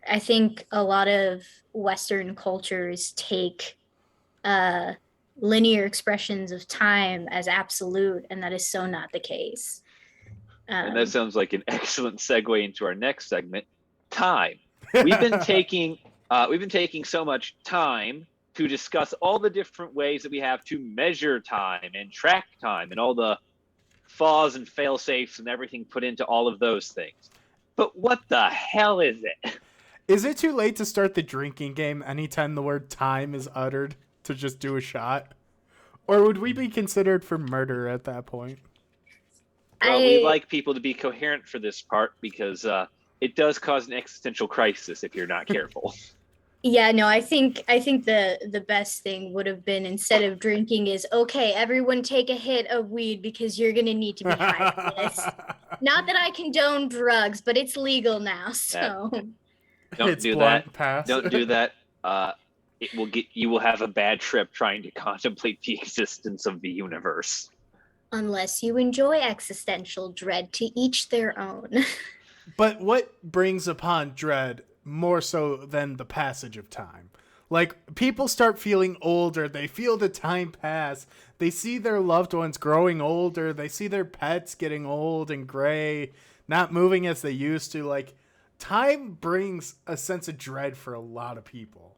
[SPEAKER 2] I think a lot of Western cultures take linear expressions of time as absolute, and that is so not the case.
[SPEAKER 3] And that sounds like an excellent segue into our next segment, time. We've been taking so much time to discuss all the different ways that we have to measure time and track time and all the flaws and fail-safes and everything put into all of those things. But what the hell is it?
[SPEAKER 1] Is it too late to start the drinking game anytime the word time is uttered to just do a shot? Or would we be considered for murder at that point?
[SPEAKER 3] Well, we like people to be coherent for this part because it does cause an existential crisis if you're not careful.
[SPEAKER 2] Yeah, no, I think the best thing would have been, instead of drinking, is okay, everyone take a hit of weed because you're gonna need to be high for this. Not that I condone drugs, but it's legal now,
[SPEAKER 3] That
[SPEAKER 2] so
[SPEAKER 3] don't
[SPEAKER 1] It's
[SPEAKER 3] do that.
[SPEAKER 1] blunt pass.
[SPEAKER 3] Don't do that. It will get you will have a bad trip trying to contemplate the existence of the universe.
[SPEAKER 2] unless you enjoy existential dread, to each their own.
[SPEAKER 1] But what brings upon dread more so than the passage of time? Like, people start feeling older, they feel the time pass, they see their loved ones growing older, they see their pets getting old and gray, not moving as they used to. Like, time brings a sense of dread for a lot of people.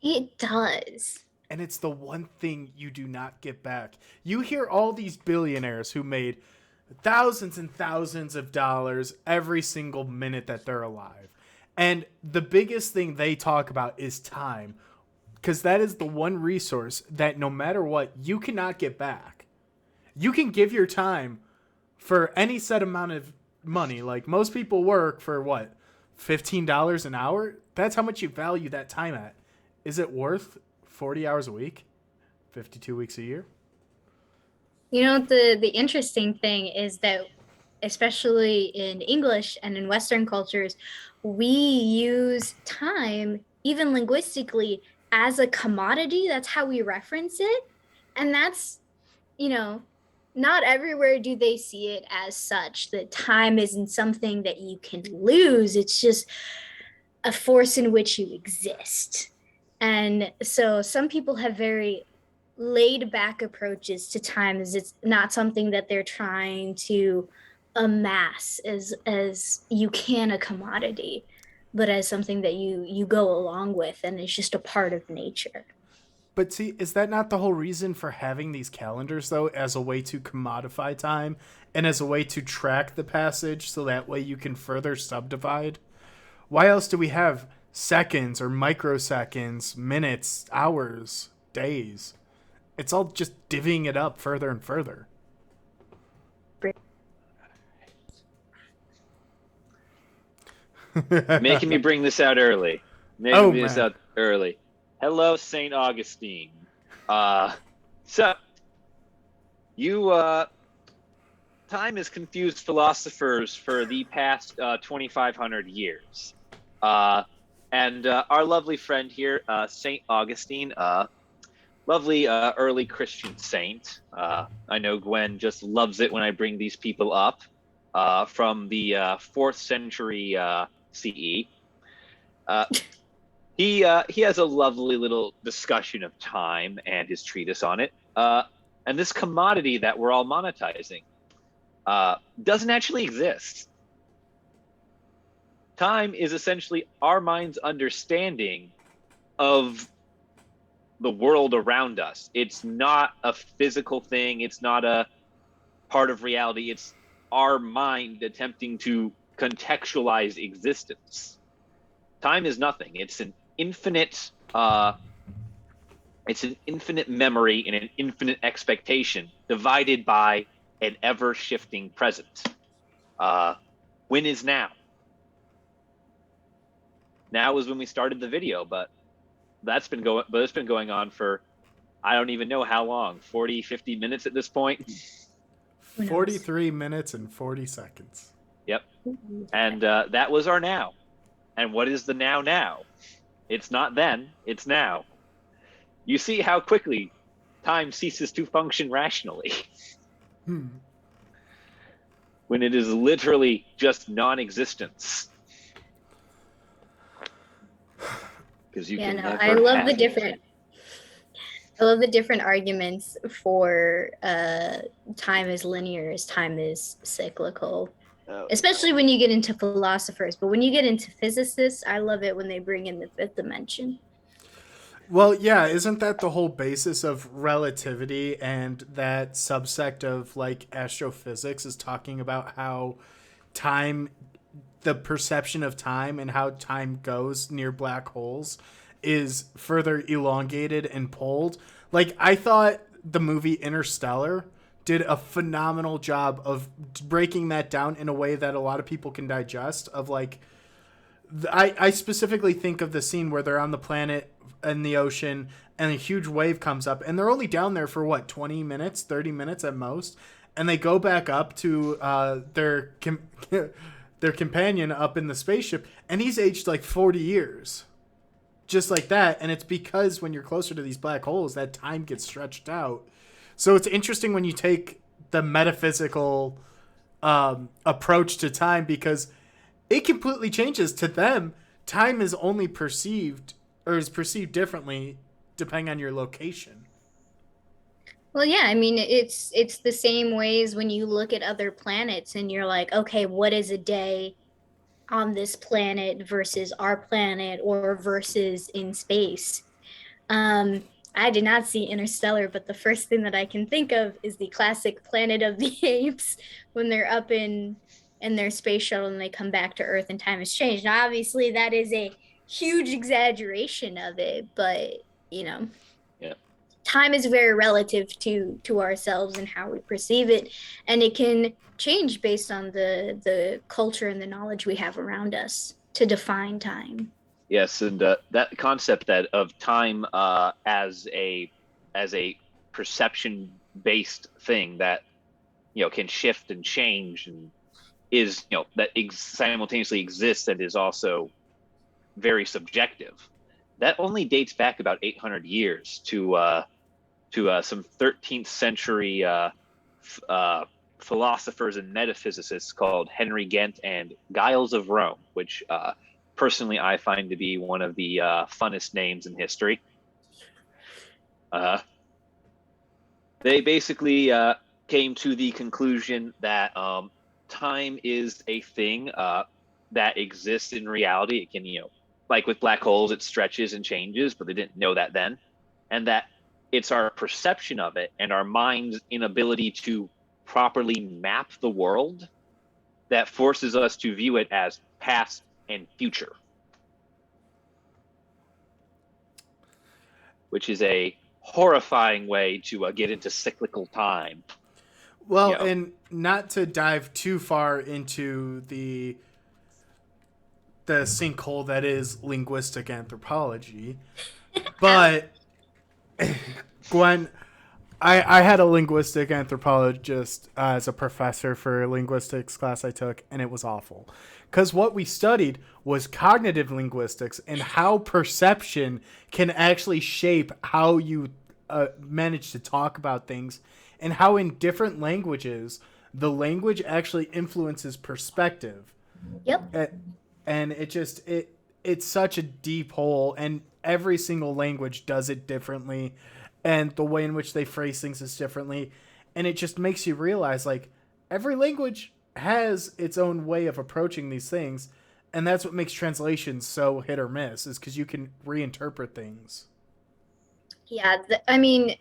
[SPEAKER 2] It does.
[SPEAKER 1] And it's the one thing you do not get back. You hear all these billionaires who made thousands and thousands of dollars every single minute that they're alive. And the biggest thing they talk about is time, because that is the one resource that no matter what, you cannot get back. You can give your time for any set amount of money. Like, most people work for what, $15 an hour? That's how much you value that time at. Is it worth 40 hours a week? 52 weeks a year?
[SPEAKER 2] You know, the interesting thing is that, especially in English and in Western cultures, we use time, even linguistically, as a commodity. That's how we reference it. And that's, you know, not everywhere do they see it as such, that time isn't something that you can lose. It's just a force in which you exist. And so some people have very laid back approaches to time, as it's not something that they're trying to amass as you can a commodity, but as something that you go along with, and it's just a part of nature.
[SPEAKER 1] But see, is that not the whole reason for having these calendars, though, as a way to commodify time and as a way to track the passage so that way you can further subdivide? Why else do we have seconds or microseconds, minutes, hours, days? It's all just divvying it up further and further.
[SPEAKER 3] Making me bring this out early. Making me this out early. Hello, Saint Augustine. So you time has confused philosophers for the past 2,500 years. And our lovely friend here, Saint Augustine, lovely early Christian saint. I know Gwen just loves it when I bring these people up, from the 4th century CE. He has a lovely little discussion of time and his treatise on it. And this commodity that we're all monetizing doesn't actually exist. Time is essentially our mind's understanding of the world around us. It's not a physical thing. It's not a part of reality. It's our mind attempting to contextualize existence. Time is nothing. It's an infinite memory and an infinite expectation divided by an ever-shifting present. When is now? Now is when we started the video, but it's been going on for, I don't even know how long, 40, 50 minutes at this point.
[SPEAKER 1] 43 minutes and 40 seconds.
[SPEAKER 3] Yep. And that was our now. And what is the now? It's not then, it's now. You see how quickly time ceases to function rationally. When it is literally just non-existence. Because you can never
[SPEAKER 2] I love the
[SPEAKER 3] it.
[SPEAKER 2] different arguments for time is linear, as time is cyclical. Especially when you get into philosophers. But when you get into physicists, I love it when they bring in the 5th dimension.
[SPEAKER 1] Well, yeah, isn't that the whole basis of relativity, and that subsect of like astrophysics is talking about how time, the perception of time and how time goes near black holes is further elongated and pulled. Like, I thought the movie Interstellar did a phenomenal job of breaking that down in a way that a lot of people can digest, of like I specifically think of the scene where they're on the planet in the ocean and a huge wave comes up and they're only down there for what, 20 minutes, 30 minutes at most, and they go back up to their companion up in the spaceship, and he's aged like 40 years. Just like that. And it's because when you're closer to these black holes, that time gets stretched out. So it's interesting when you take the metaphysical approach to time, because it completely changes. To them, time is only perceived, or is perceived differently depending on your location.
[SPEAKER 2] Well, yeah, I mean, it's the same ways when you look at other planets and you're like, okay, what is a day on this planet versus our planet or versus in space? I did not see Interstellar, but the first thing that I can think of is the classic Planet of the Apes when they're up in their space shuttle and they come back to Earth and time has changed. Now, obviously, that is a huge exaggeration of it, but you know,
[SPEAKER 3] Yeah.
[SPEAKER 2] time is very relative to ourselves and how we perceive it, and it can change based on the culture and the knowledge we have around us to define time.
[SPEAKER 3] Yes, and that concept that of time as a perception based thing that can shift and change and is that simultaneously exists and is also very subjective. That only dates back about 800 years to some 13th century philosophers and metaphysicists called Henry Ghent and Giles of Rome, which personally I find to be one of the funnest names in history. They basically came to the conclusion that time is a thing that exists in reality. It can, like with black holes, it stretches and changes, but they didn't know that then. And that it's our perception of it and our mind's inability to properly map the world that forces us to view it as past and future, which is a horrifying way to get into cyclical time.
[SPEAKER 1] Well, and not to dive too far into the sinkhole that is linguistic anthropology, but Gwen, I had a linguistic anthropologist as a professor for a linguistics class I took, and it was awful. Because what we studied was cognitive linguistics and how perception can actually shape how you manage to talk about things, and how in different languages, the language actually influences perspective.
[SPEAKER 2] Yep.
[SPEAKER 1] And it's such a deep hole, and every single language does it differently, and the way in which they phrase things is differently, and it just makes you realize, like, every language has its own way of approaching these things, and that's what makes translations so hit or miss, is because you can reinterpret things.
[SPEAKER 2] Yeah, I mean,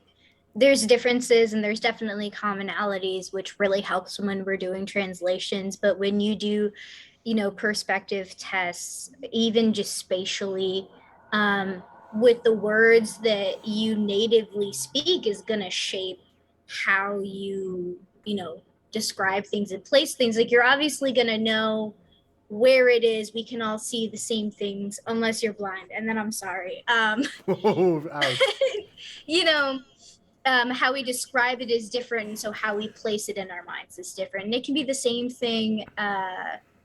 [SPEAKER 2] there's differences and there's definitely commonalities, which really helps when we're doing translations. But when you do, perspective tests, even just spatially, with the words that you natively speak is going to shape how you describe things and place things. Like, you're obviously going to know where it is. We can all see the same things unless you're blind, and then I'm sorry.
[SPEAKER 1] Oh, ouch.
[SPEAKER 2] How we describe it is different, and so how we place it in our minds is different. And it can be the same thing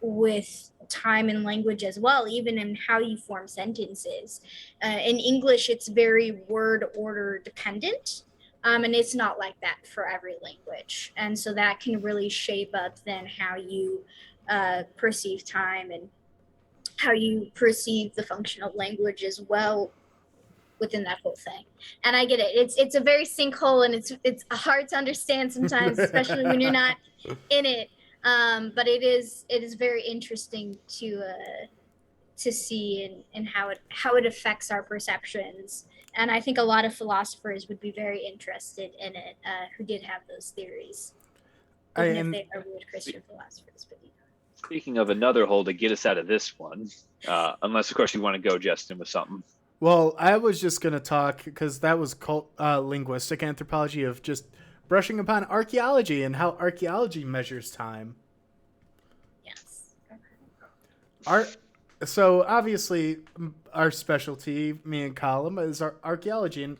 [SPEAKER 2] with time and language as well, even in how you form sentences. In English, it's very word order dependent, and it's not like that for every language. And so that can really shape up then how you perceive time and how you perceive the function of language as well within that whole thing. And I get it. It's a very sinkhole, and it's hard to understand sometimes, especially when you're not in it. But it is very interesting to see and how it affects our perceptions. And I think a lot of philosophers would be very interested in it, who did have those theories, even if they are weird Christian philosophers. But
[SPEAKER 3] speaking of another hole to get us out of this one, unless of course you want to go, Justin, with something.
[SPEAKER 1] Well, I was just going to talk, because that was linguistic anthropology, of just brushing upon archaeology and how archaeology measures time.
[SPEAKER 2] Yes.
[SPEAKER 1] So obviously, our specialty, me and Colum, is our archaeology, and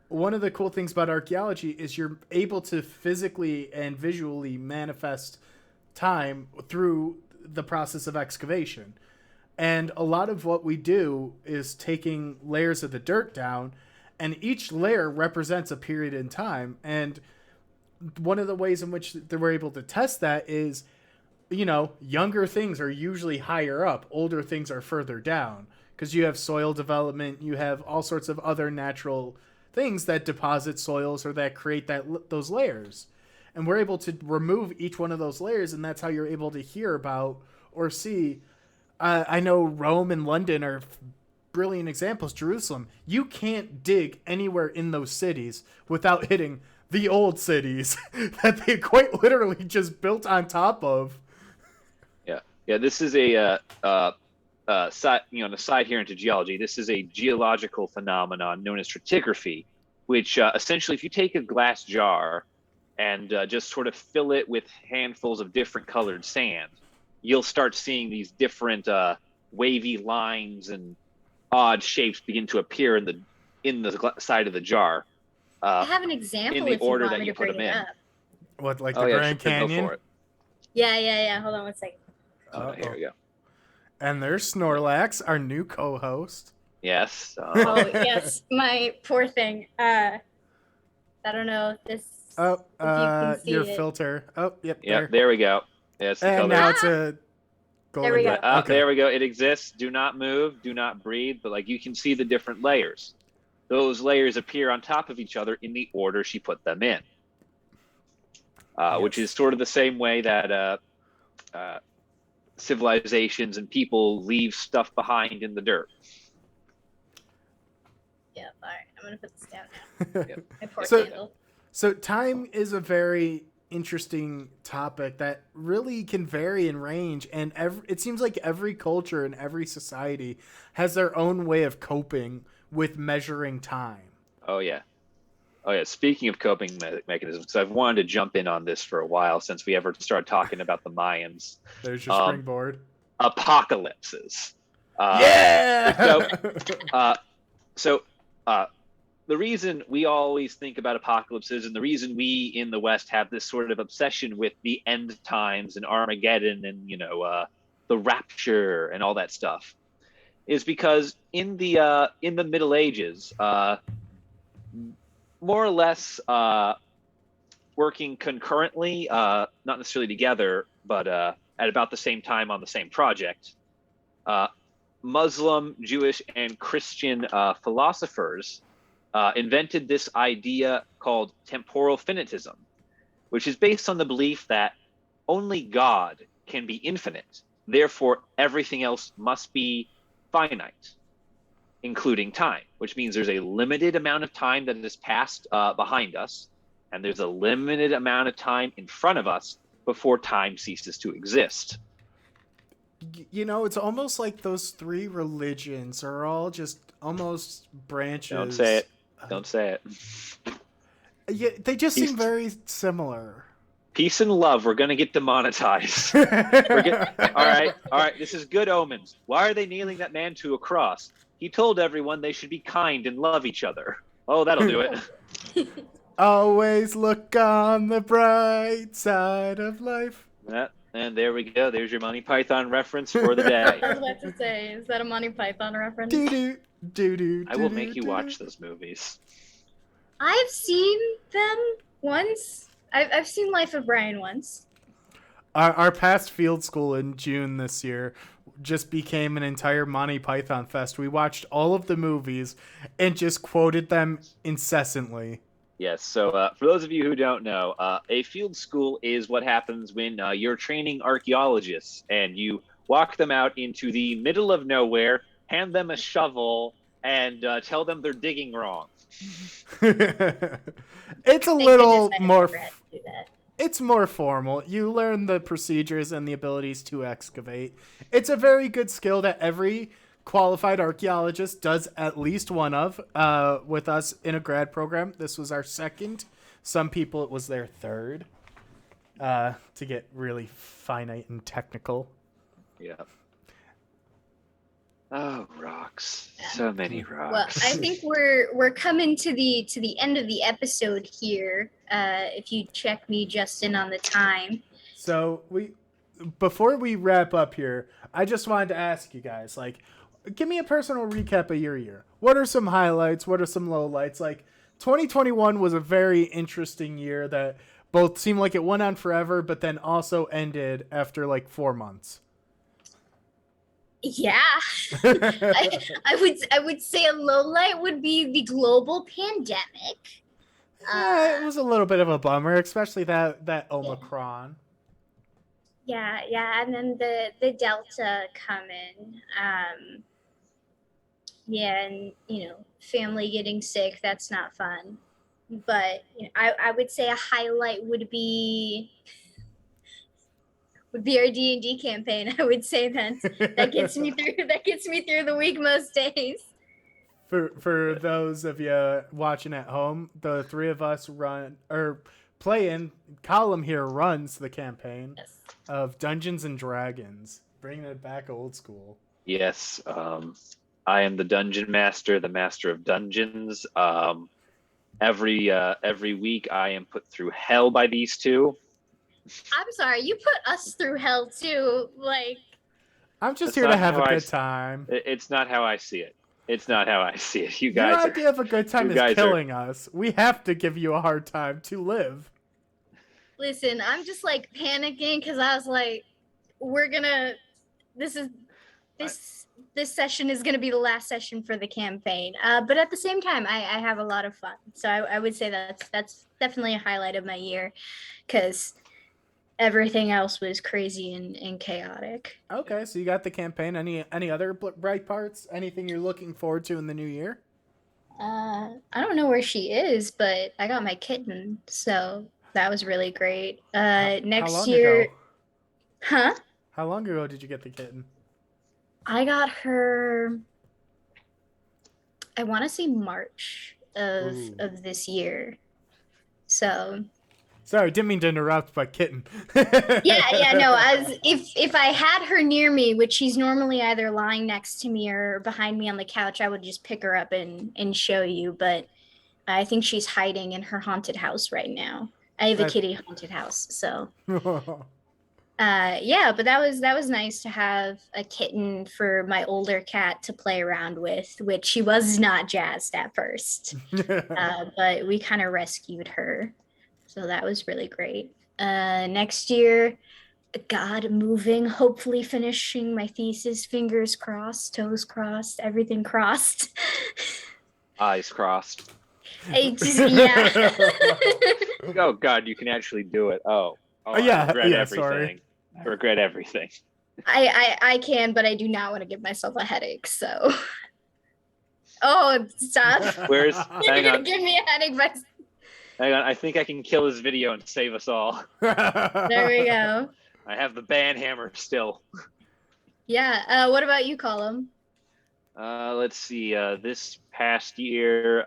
[SPEAKER 1] one of the cool things about archaeology is you're able to physically and visually manifest time through the process of excavation. And a lot of what we do is taking layers of the dirt down, and each layer represents a period in time. And one of the ways in which we're able to test that is, younger things are usually higher up, older things are further down, because you have soil development, you have all sorts of other natural things that deposit soils or that create those layers. And we're able to remove each one of those layers, and that's how you're able to hear about or see. I know Rome and London are brilliant examples. Jerusalem, you can't dig anywhere in those cities without hitting the old cities that they quite literally just built on top of.
[SPEAKER 3] Yeah. This is a side, on the side here into geology. This is a geological phenomenon known as stratigraphy, which essentially, if you take a glass jar and just sort of fill it with handfuls of different colored sand, you'll start seeing these different wavy lines and odd shapes begin to appear in the side of the jar.
[SPEAKER 2] I have an example
[SPEAKER 3] in the
[SPEAKER 2] if you
[SPEAKER 3] order
[SPEAKER 2] want
[SPEAKER 3] that
[SPEAKER 2] me
[SPEAKER 3] you
[SPEAKER 2] to
[SPEAKER 3] put
[SPEAKER 2] bring
[SPEAKER 3] them
[SPEAKER 2] it
[SPEAKER 3] in.
[SPEAKER 2] up.
[SPEAKER 1] What, like
[SPEAKER 3] Oh
[SPEAKER 1] the
[SPEAKER 3] yeah,
[SPEAKER 1] Grand
[SPEAKER 3] sure, go
[SPEAKER 1] Canyon?
[SPEAKER 3] for it.
[SPEAKER 2] Yeah. Hold on 1 second.
[SPEAKER 3] Here we go.
[SPEAKER 1] And there's Snorlax, our new co-host.
[SPEAKER 3] Yes.
[SPEAKER 2] Oh yes, my poor thing. I don't know if this.
[SPEAKER 1] Oh,
[SPEAKER 2] if you can see
[SPEAKER 1] your
[SPEAKER 2] it.
[SPEAKER 1] filter. Oh, yep,
[SPEAKER 3] Yep, there we go. Yes, the
[SPEAKER 1] And
[SPEAKER 3] color.
[SPEAKER 1] now it's a golden.
[SPEAKER 2] There we go.
[SPEAKER 1] Okay.
[SPEAKER 3] There we go. It exists. Do not move. Do not breathe. But you can see the different layers. Those layers appear on top of each other in the order she put them in, which is sort of the same way that civilizations and people leave stuff behind in the dirt.
[SPEAKER 2] Yeah. All right. I'm gonna put this down now.
[SPEAKER 3] Yep.
[SPEAKER 2] My poor
[SPEAKER 1] So-
[SPEAKER 2] candle.
[SPEAKER 1] So time is a very interesting topic that really can vary in range, and it seems like every culture and every society has their own way of coping with measuring time.
[SPEAKER 3] Oh yeah. Speaking of coping mechanisms, because I've wanted to jump in on this for a while since we ever started talking about the Mayans.
[SPEAKER 1] There's your springboard.
[SPEAKER 3] Apocalypses.
[SPEAKER 1] Yeah.
[SPEAKER 3] So the reason we always think about apocalypses, and the reason we in the West have this sort of obsession with the end times and Armageddon and the rapture and all that stuff, is because in the Middle Ages, more or less working concurrently, not necessarily together, but at about the same time on the same project, Muslim, Jewish, and Christian philosophers invented this idea called temporal finitism, which is based on the belief that only God can be infinite. Therefore, everything else must be finite, including time, which means there's a limited amount of time that is passed behind us, and there's a limited amount of time in front of us before time ceases to exist.
[SPEAKER 1] It's almost like those three religions are all just almost branches.
[SPEAKER 3] Don't say it. Don't say it.
[SPEAKER 1] Yeah, they just seem very similar.
[SPEAKER 3] Peace and love. We're going to get demonetized. All right. This is good omens. Why are they nailing that man to a cross? He told everyone they should be kind and love each other. Oh, that'll do it.
[SPEAKER 1] Always look on the bright side of life.
[SPEAKER 3] And there we go. There's your Monty Python reference for the day.
[SPEAKER 2] I was about to say, is that a Monty Python reference?
[SPEAKER 3] I will make you watch those movies.
[SPEAKER 2] I've seen them once. I've seen Life of Brian once.
[SPEAKER 1] Our past field school in June this year just became an entire Monty Python fest. We watched all of the movies and just quoted them incessantly.
[SPEAKER 3] Yes. So for those of you who don't know, a field school is what happens when you're training archaeologists and you walk them out into the middle of nowhere, hand them a shovel, and tell them they're digging wrong.
[SPEAKER 1] It's a little more. It's more formal. You learn the procedures and the abilities to excavate. It's a very good skill that every qualified archaeologist does at least one of with us in a grad program. This was our second. Some people, it was their third, to get really finite and technical.
[SPEAKER 3] Yeah. So many
[SPEAKER 2] Well,
[SPEAKER 3] rocks.
[SPEAKER 2] I think we're coming to the end of the episode here. If you check me, Justin, on the time.
[SPEAKER 1] So before we wrap up here, I just wanted to ask you guys, like, give me a personal recap of your year. What are some highlights? What are some lowlights? Like, 2021 was a very interesting year that both seemed like it went on forever, but then also ended after like 4 months.
[SPEAKER 2] Yeah, I would say a low light would be the global pandemic.
[SPEAKER 1] Yeah, it was a little bit of a bummer, especially that Omicron.
[SPEAKER 2] Yeah, and then the Delta coming. Yeah, and family getting sick, that's not fun. But I would say a highlight would be our D&D campaign. I would say that gets me through the week most days.
[SPEAKER 1] For those of you watching at home, the three of us playing. Colum here runs the campaign of Dungeons and Dragons, bringing it back old school.
[SPEAKER 3] Yes, I am the dungeon master, the master of dungeons. Every week I am put through hell by these two.
[SPEAKER 2] I'm sorry, you put us through hell too. Like,
[SPEAKER 1] I'm just here to have a good time.
[SPEAKER 3] It's not how I see it. It's not how I see it.
[SPEAKER 1] Your idea of a good time is killing us. We have to give you a hard time to live.
[SPEAKER 2] Listen, I'm just like panicking because I was like, this session is gonna be the last session for the campaign. But at the same time, I have a lot of fun. So I would say that's definitely a highlight of my year, because everything else was crazy and chaotic.
[SPEAKER 1] Okay, so you got the campaign. Any other bright parts? Anything you're looking forward to in the new year?
[SPEAKER 2] I don't know where she is, but I got my kitten, so that was really great. Next
[SPEAKER 1] how long
[SPEAKER 2] year,
[SPEAKER 1] ago?
[SPEAKER 2] huh?
[SPEAKER 1] How long ago did you get the kitten?
[SPEAKER 2] I got her, I want to say March of this year. So
[SPEAKER 1] sorry, didn't mean to interrupt, but kitten.
[SPEAKER 2] yeah, no, as if I had her near me, which she's normally either lying next to me or behind me on the couch, I would just pick her up and show you. But I think she's hiding in her haunted house right now. I have a kitty haunted house, so yeah, but that was nice to have a kitten for my older cat to play around with, which she was not jazzed at first. But we kind of rescued her. So that was really great. Next year, God, moving, hopefully finishing my thesis, fingers crossed, toes crossed, everything crossed.
[SPEAKER 3] Eyes crossed.
[SPEAKER 2] Yeah.
[SPEAKER 3] Oh God, you can actually do it. Oh
[SPEAKER 1] yeah,
[SPEAKER 3] I regret everything.
[SPEAKER 1] Sorry.
[SPEAKER 3] I regret everything.
[SPEAKER 2] I can, but I do not want to give myself a headache, so. Oh, stop.
[SPEAKER 3] You're
[SPEAKER 2] gonna give me a headache by...
[SPEAKER 3] Hang on, I think I can kill this video and save us all.
[SPEAKER 2] There we go.
[SPEAKER 3] I have the ban hammer still.
[SPEAKER 2] Yeah. What about you, Colum?
[SPEAKER 3] Let's see. This past year,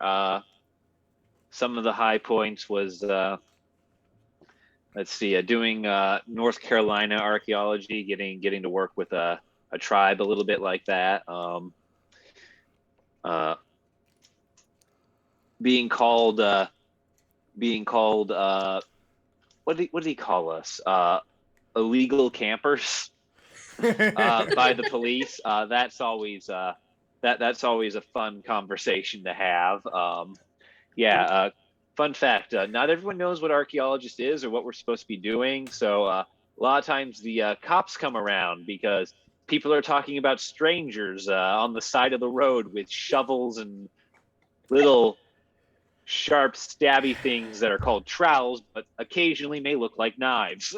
[SPEAKER 3] some of the high points was, let's see, doing North Carolina archaeology, getting to work with a tribe a little bit like that. Being called what did he call us? Illegal campers by the police. That's always that's always a fun conversation to have. Fun fact: not everyone knows what archaeologist is or what we're supposed to be doing. So a lot of times the cops come around because people are talking about strangers on the side of the road with shovels and little sharp, stabby things that are called trowels, but occasionally may look like knives.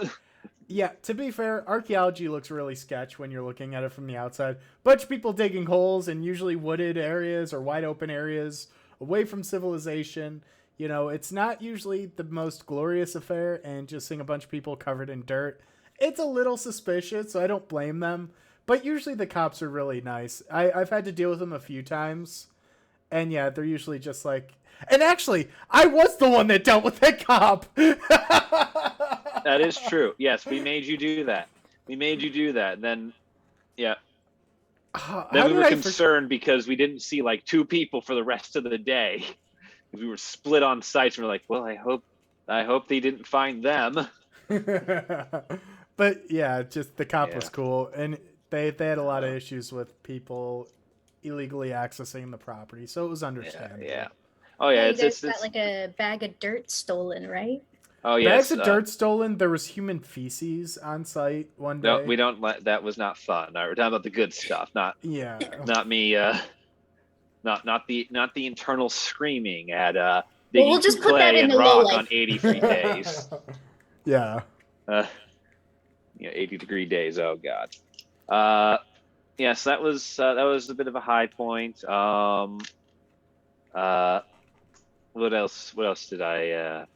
[SPEAKER 1] Yeah, to be fair, archaeology looks really sketch when you're looking at it from the outside. Bunch of people digging holes in usually wooded areas or wide open areas away from civilization. You know, it's not usually the most glorious affair, and just seeing a bunch of people covered in dirt, it's a little suspicious, so I don't blame them. But usually the cops are really nice. I've had to deal with them a few times, and yeah, they're usually just like... And actually, I was the one that dealt with that cop.
[SPEAKER 3] That is true. Yes, we made you do that. And then, yeah. Then we were concerned because we didn't see like 2 people for the rest of the day. We were split on sites, and we're like, well, I hope they didn't find them.
[SPEAKER 1] But yeah, just the cop was cool, and they had a lot of issues with people illegally accessing the property, so it was understandable.
[SPEAKER 3] Yeah. Oh yeah,
[SPEAKER 2] you guys got like a bag of dirt stolen, right?
[SPEAKER 3] Oh yeah,
[SPEAKER 1] bags of dirt stolen. There was human feces on site one day.
[SPEAKER 3] No, we don't. That was not fun. We're talking about the good stuff, not me. Not the internal screaming at digging
[SPEAKER 2] we'll just
[SPEAKER 3] through
[SPEAKER 2] put that
[SPEAKER 3] clay
[SPEAKER 2] in
[SPEAKER 3] and
[SPEAKER 2] the
[SPEAKER 3] rock
[SPEAKER 2] low
[SPEAKER 3] on 83 days.
[SPEAKER 1] Yeah.
[SPEAKER 3] 80-degree days. Oh god. Yes, that was a bit of a high point. What else? What else did I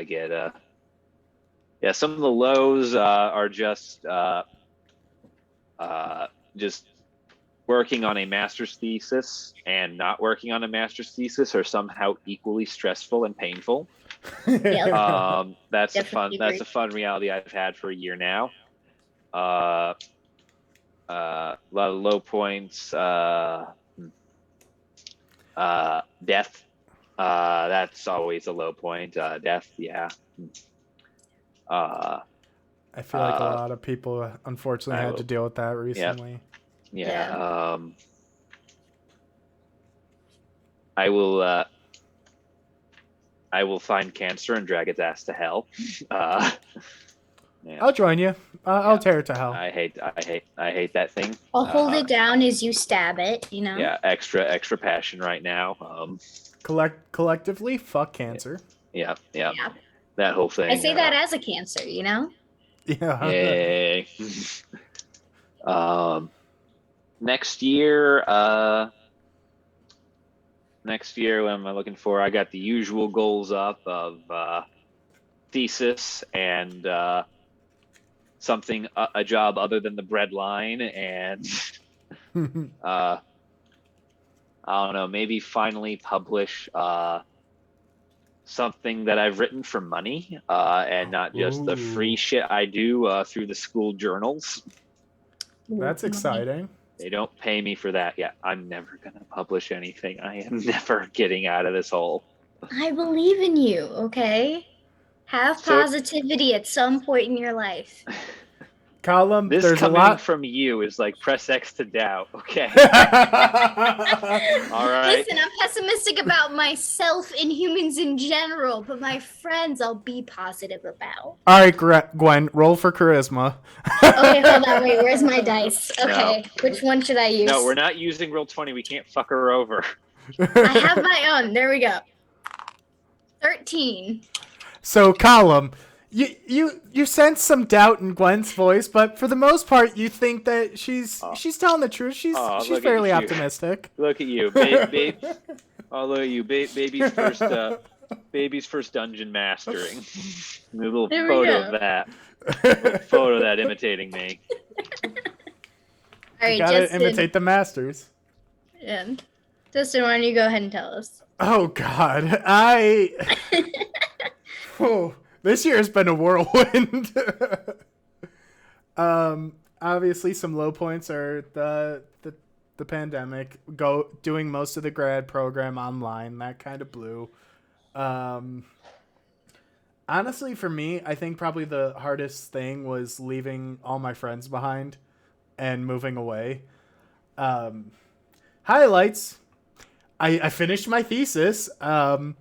[SPEAKER 3] get? Yeah, some of the lows are just working on a master's thesis and not working on a master's thesis are somehow equally stressful and painful. That's a fun reality I've had for a year now. A lot of low points. Death. That's always a low point. Death, yeah.
[SPEAKER 1] I feel like a lot of people unfortunately had to deal with that recently.
[SPEAKER 3] Yeah. I will find cancer and drag its ass to hell.
[SPEAKER 1] I'll join you. I'll tear it to hell.
[SPEAKER 3] I hate that thing.
[SPEAKER 2] I'll hold it down as you stab it, you know?
[SPEAKER 3] Yeah, extra passion right now.
[SPEAKER 1] Collectively, fuck cancer.
[SPEAKER 3] Yeah. That whole thing.
[SPEAKER 2] I say that as a cancer, you know?
[SPEAKER 1] Yeah.
[SPEAKER 3] Yay. Next year, what am I looking for? I got the usual goals up of thesis and something, a job other than the bread line, and I don't know, maybe finally publish something that I've written for money and not just the free shit I do through the school journals.
[SPEAKER 1] That's exciting.
[SPEAKER 3] They don't pay me for that yet. I'm never going to publish anything. I am never getting out of this hole.
[SPEAKER 2] I believe in you, okay? Have positivity at some point in your life.
[SPEAKER 1] Colum,
[SPEAKER 3] this
[SPEAKER 1] there's
[SPEAKER 3] coming
[SPEAKER 1] a lot
[SPEAKER 3] from you is like press X to doubt, okay? All right.
[SPEAKER 2] Listen, I'm pessimistic about myself and humans in general, but my friends I'll be positive about.
[SPEAKER 1] All right, Gwen, roll for charisma.
[SPEAKER 2] Okay, hold on, wait, where's my dice? Okay, which one should I use?
[SPEAKER 3] No, we're not using roll 20. We can't fuck her over.
[SPEAKER 2] I have my own. There we go. 13.
[SPEAKER 1] So, Colum, you sense some doubt in Gwen's voice, but for the most part, you think that she's telling the truth. She's fairly optimistic.
[SPEAKER 3] Look at you, oh, look at you, baby's first dungeon mastering. A little photo of that. Photo of that imitating me.
[SPEAKER 2] All right,
[SPEAKER 1] you gotta
[SPEAKER 2] Justin,
[SPEAKER 1] imitate the masters.
[SPEAKER 2] Yeah. Justin, why don't you go ahead and tell us?
[SPEAKER 1] Oh God, this year has been a whirlwind. Obviously, some low points are the pandemic. Doing most of the grad program online, that kind of blew. Honestly, for me, I think probably the hardest thing was leaving all my friends behind and moving away. Highlights. I finished my thesis. And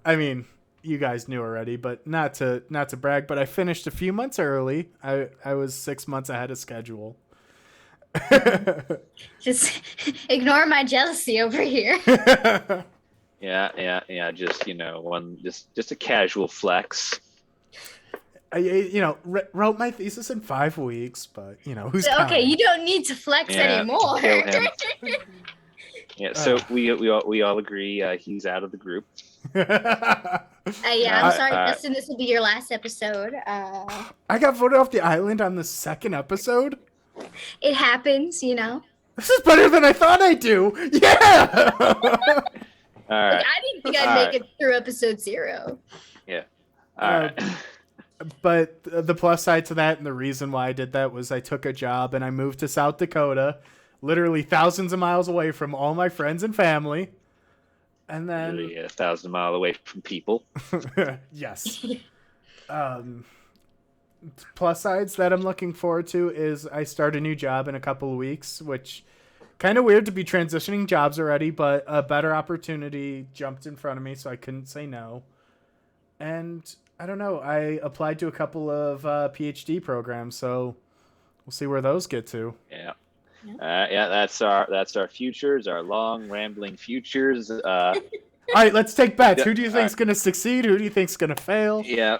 [SPEAKER 1] I mean, you guys knew already, but not to brag, but I finished a few months early. I was 6 months ahead of schedule.
[SPEAKER 2] Just ignore my jealousy over here.
[SPEAKER 3] Yeah. Just just a casual flex.
[SPEAKER 1] I wrote my thesis in 5 weeks, but who's
[SPEAKER 2] okay?
[SPEAKER 1] counting?
[SPEAKER 2] You don't need to flex anymore.
[SPEAKER 3] Yeah, so we all agree he's out of the group.
[SPEAKER 2] Yeah, I'm sorry, Justin. This will be your last episode.
[SPEAKER 1] I got voted off the island on the second episode.
[SPEAKER 2] It happens,
[SPEAKER 1] This is better than I thought I'd do. Yeah.
[SPEAKER 3] All right.
[SPEAKER 2] I didn't think I'd make it through episode 0.
[SPEAKER 3] Yeah. All right.
[SPEAKER 1] But the plus side to that, and the reason why I did that, was I took a job and I moved to South Dakota, literally thousands of miles away from all my friends and family. And then
[SPEAKER 3] Really 1,000 mile away from people.
[SPEAKER 1] yes. Plus sides that I'm looking forward to is I start a new job in a couple of weeks, which kind of weird to be transitioning jobs already, but a better opportunity jumped in front of me, so I couldn't say no. And I don't know, I applied to a couple of PhD programs, so we'll see where those get to.
[SPEAKER 3] Yeah. That's our futures, our long rambling futures.
[SPEAKER 1] All right, let's take bets. Who do you think's going to succeed? Who do you think's going to fail?
[SPEAKER 3] Yeah.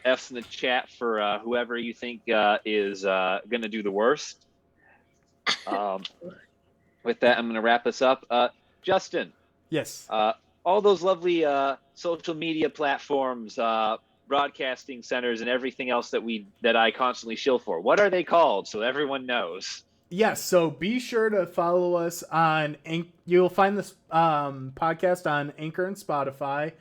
[SPEAKER 3] F's in the chat for whoever you think is going to do the worst. With that, I'm going to wrap us up. Justin.
[SPEAKER 1] Yes.
[SPEAKER 3] All those lovely social media platforms, broadcasting centers, and everything else that I constantly shill for. What are they called, so everyone knows?
[SPEAKER 1] Yes, so be sure to follow us on you'll find this podcast on Anchor and Spotify,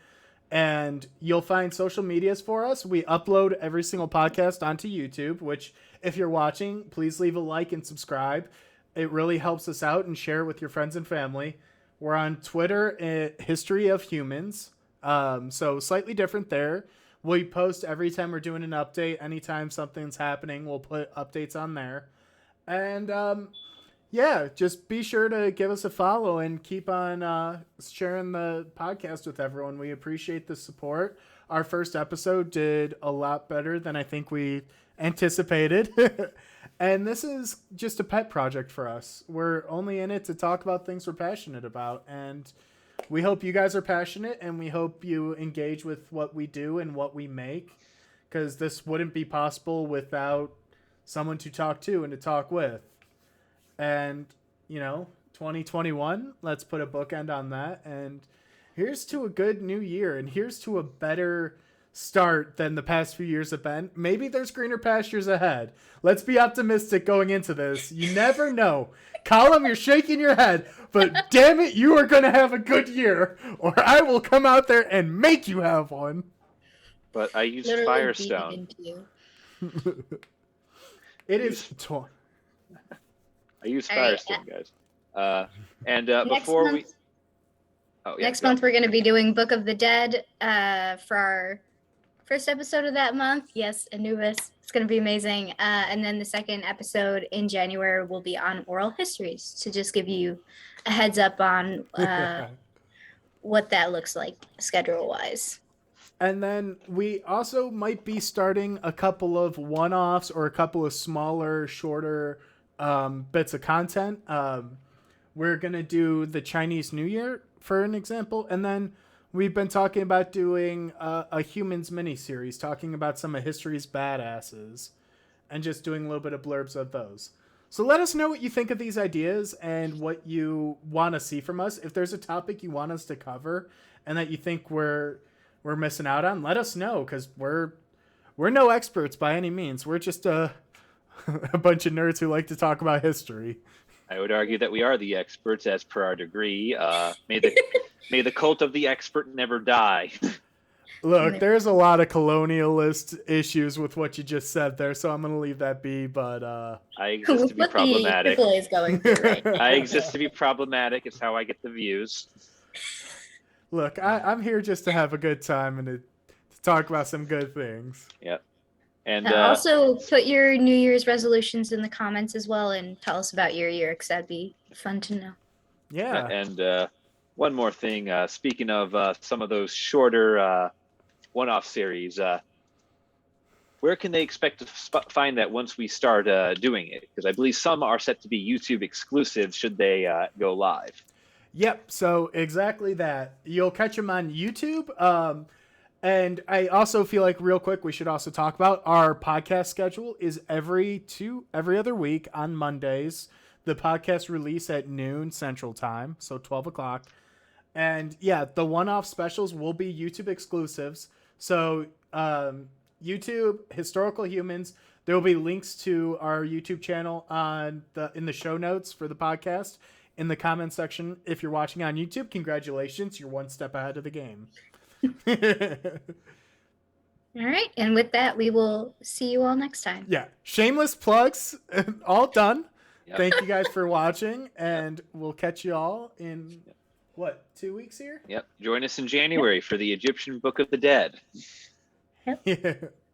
[SPEAKER 1] and you'll find social medias for us. We upload every single podcast onto YouTube, which if you're watching, please leave a like and subscribe. It really helps us out, and share it with your friends and family. We're on Twitter, History of Humans, so slightly different there. We post every time we're doing an update. Anytime something's happening, we'll put updates on there. And just be sure to give us a follow and keep on sharing the podcast with everyone. We appreciate the support. Our first episode did a lot better than I think we anticipated. And this is just a pet project for us. We're only in it to talk about things we're passionate about. And we hope you guys are passionate, and we hope you engage with what we do and what we make, because this wouldn't be possible without someone to talk to and to talk with. And 2021, let's put a bookend on that, and here's to a good new year, and here's to a better start than the past few years have been. Maybe there's greener pastures ahead. Let's be optimistic going into this. You never know. Colum, you're shaking your head, but damn it, you are going to have a good year, or I will come out there and make you have one.
[SPEAKER 3] But I use
[SPEAKER 2] Literally
[SPEAKER 3] Firestone.
[SPEAKER 1] It is.
[SPEAKER 3] I use
[SPEAKER 2] All right,
[SPEAKER 3] Firestone, guys. Before we...
[SPEAKER 2] Next month we're going to be doing Book of the Dead for our first episode of that month. Yes, Anubis. It's going to be amazing. And then the second episode in January will be on oral histories, to just give you a heads up on what that looks like schedule-wise.
[SPEAKER 1] And then we also might be starting a couple of one-offs or a couple of smaller, shorter bits of content. We're going to do the Chinese New Year, for an example. And then we've been talking about doing a humans mini-series, talking about some of history's badasses, and just doing a little bit of blurbs of those. So let us know what you think of these ideas and what you want to see from us. If there's a topic you want us to cover and that you think we're missing out on, let us know, because we're no experts by any means. We're just a bunch of nerds who like to talk about history.
[SPEAKER 3] I would argue that we are the experts as per our degree. May the cult of the expert never die.
[SPEAKER 1] Look, there's a lot of colonialist issues with what you just said there, so I'm going to leave that be, but...
[SPEAKER 3] I exist to be problematic.
[SPEAKER 2] Is going through right now.
[SPEAKER 3] I exist to be problematic. It's how I get the views.
[SPEAKER 1] Look, I'm here just to have a good time and to talk about some good things.
[SPEAKER 3] Yep. And
[SPEAKER 2] also put your New Year's resolutions in the comments as well, and tell us about your year, because that'd be fun to know.
[SPEAKER 1] Yeah.
[SPEAKER 3] And one more thing. Speaking of some of those shorter one-off series, where can they expect to find that once we start doing it? Because I believe some are set to be YouTube exclusive should they go live.
[SPEAKER 1] Yep, so exactly that. You'll catch them on YouTube. And I also feel like, real quick, we should also talk about our podcast schedule is every other week on Mondays. The podcast release at noon Central Time, so 12 o'clock. And yeah, the one-off specials will be YouTube exclusives. So YouTube, Historical Humans, there will be links to our YouTube channel in the show notes for the podcast. In the comment section, if you're watching on YouTube, congratulations, you're one step ahead of the game.
[SPEAKER 2] All right. And with that, we will see you all next time.
[SPEAKER 1] Yeah. Shameless plugs. All done.
[SPEAKER 3] Yep.
[SPEAKER 1] Thank you guys for watching, and we'll catch you all in, 2 weeks here?
[SPEAKER 3] Yep. Join us in January for the Egyptian Book of the Dead.
[SPEAKER 1] Yeah.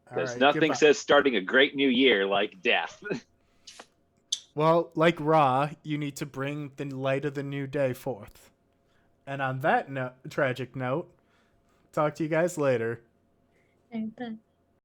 [SPEAKER 3] Because nothing says starting a great new year like death.
[SPEAKER 1] Well, like Ra, you need to bring the light of the new day forth. And on that tragic note, talk to you guys later.
[SPEAKER 2] Bye.